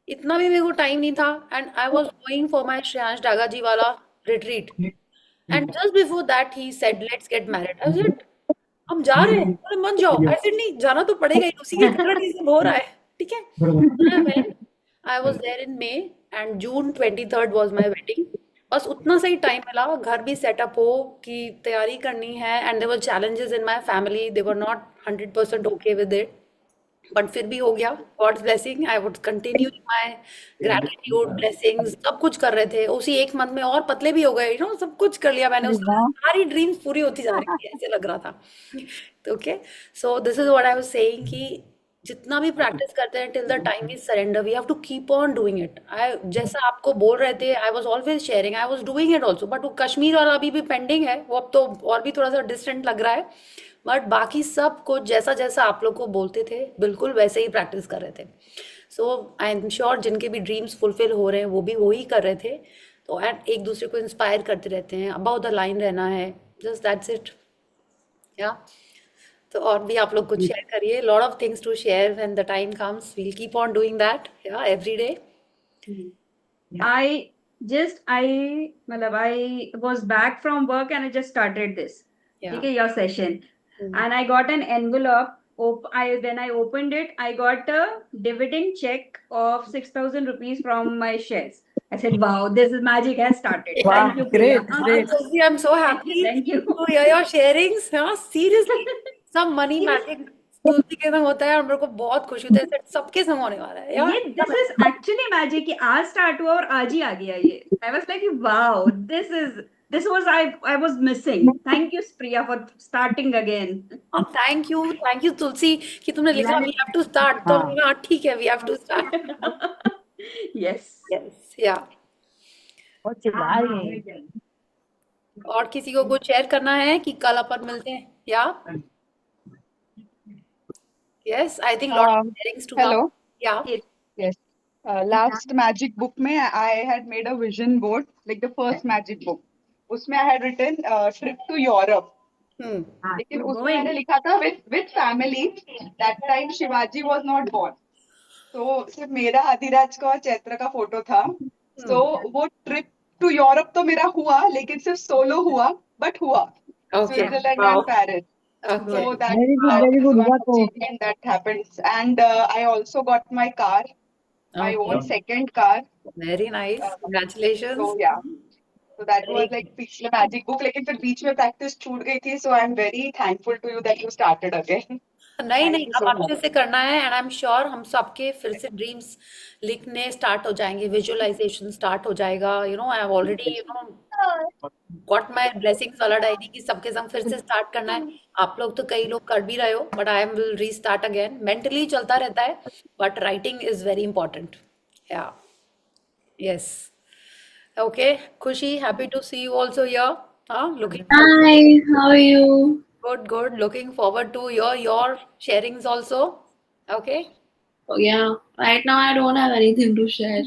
इतना भी मेरे को टाइम नहीं था, and I was going for my Shreyansh Daga जी वाला retreat. And just before that he said, let's get married. I said, हम जा रहे हैं. बोले मत जाओ. I said नहीं, जाना तो पड़ेगा ही, उसी के कारण ये सब हो रहा है. ठीक है. I went. I was there in May and June 23rd was my wedding. बस उतना सही टाइम मिला, घर भी सेटअप हो कि तैयारी करनी है. And there were challenges in my family. They were not 100% okay with it. But फिर भी हो गया. God's blessing. I would continue my gratitude, blessings, सब कुछ कर रहे थे. उसी एक मंथ में और पतले भी हो गए. सब कुछ कर लिया मैंने. सारी ड्रीम्स पूरी होती जा रही थी, ऐसे लग रहा था. Okay, so this is what I was saying कि जितना भी प्रैक्टिस करते हैं till the time is surrender, we have to keep on doing it. जैसा आपको बोल रहे थे, I was always sharing, I was doing it also. But वो कश्मीर वाला अभी भी पेंडिंग है. वो अब तो और भी थोड़ा सा डिस्टेंट लग रहा है. बट बाकी सब कुछ जैसा जैसा आप लोग को बोलते थे बिल्कुल वैसे ही प्रैक्टिस कर रहे थे. सो आई एम श्योर जिनके भी ड्रीम्स फुलफिल हो रहे हैं वो भी वही कर रहे थे. तो एंड एक दूसरे को इंस्पायर करते रहते हैं. अबाउट द लाइन रहना है. Just that's it. या तो और भी आप लोग कुछ शेयर करिए. Lot of things to share when the time comes. We'll keep on doing that every day. I was back from work and I just started this. Okay, your session. And I got an envelope. When I opened it, I got a dividend check of 6,000 rupees from my shares. I said, wow, this is magic has started. Wow, Thank you, Priya. great. I'm so happy Thank you. to hear your sharings. Seriously, some money magic तुलसी के संग होता है और मेरे को बहुत खुशी होती है. सबके संग होने वाला है यार. This is actually magic कि आज start हुआ और आज ही आ गया ये. I was like, wow, this was I was missing. Thank you, Priya, for starting again. Thank you तुलसी कि तुमने लिखा we have to start. तो हमने कहा ठीक है, we have to start. Yes. Yeah. और किसी को कुछ शेयर करना है कि कल अपन मिलते हैं या? Yes, I think lot of sharings to Hello. come. Yeah. Yes. Last magic book में I had made a vision board, like the first magic book. उसमें I had written trip to Europe. लेकिन उसमें मैंने लिखा था with family. That time Shivaji was not born. तो सिर्फ मेरा, आदिराज का और चैत्र का फोटो था. So वो ट्रिप टू यूरोप तो मेरा हुआ, लेकिन सिर्फ सोलो हुआ, बट हुआ. Switzerland and Paris. So that very good. one achievement that happens. And I also got my car, my own second car. Very nice. Congratulations. So yeah. So that was like पिछले magic book, लेकिन फिर बीच में practice छूट गई थी. So I'm very thankful to you that you started again. नहीं अब अच्छे से करना है. एंड आई एम श्योर हम सबके फिर से ड्रीम्स लिखने स्टार्ट हो जाएंगे. विजुअलाइजेशन स्टार्ट हो जाएगा. I have already got my blessings वाला डायरी की सबके संग फिर से स्टार्ट करना है. आप लोग तो कई लोग कर भी रहे हो, but I am will restart again. Mentally चलता रहता है, but writing is very important. Yeah yes. Okay Khushi, happy to see you also here. Looking. Hi, how are you? Good. Looking forward to your sharings also. Okay. Oh yeah, right now I don't have anything to share.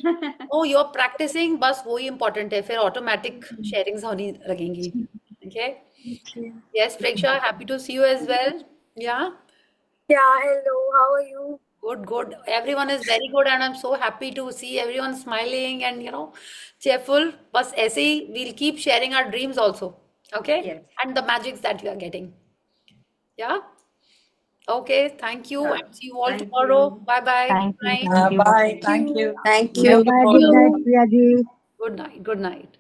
Oh, you're practicing. बस वही important है. फिर automatic sharings होनी लगेंगी. Okay. Yes, Preksha, happy to see you as well. Yeah. Yeah, hello. How are you? Good. Everyone is very good, and I'm so happy to see everyone smiling and cheerful. बस ऐसे ही we'll keep sharing our dreams also. Okay. Yes. And the magics that you are getting. Yeah. Okay. Thank you. And see you all Thank tomorrow. you. Bye. Thank Good night. you. Bye. Thank you. Thank you. Bye. Good night, Priya ji. Good night.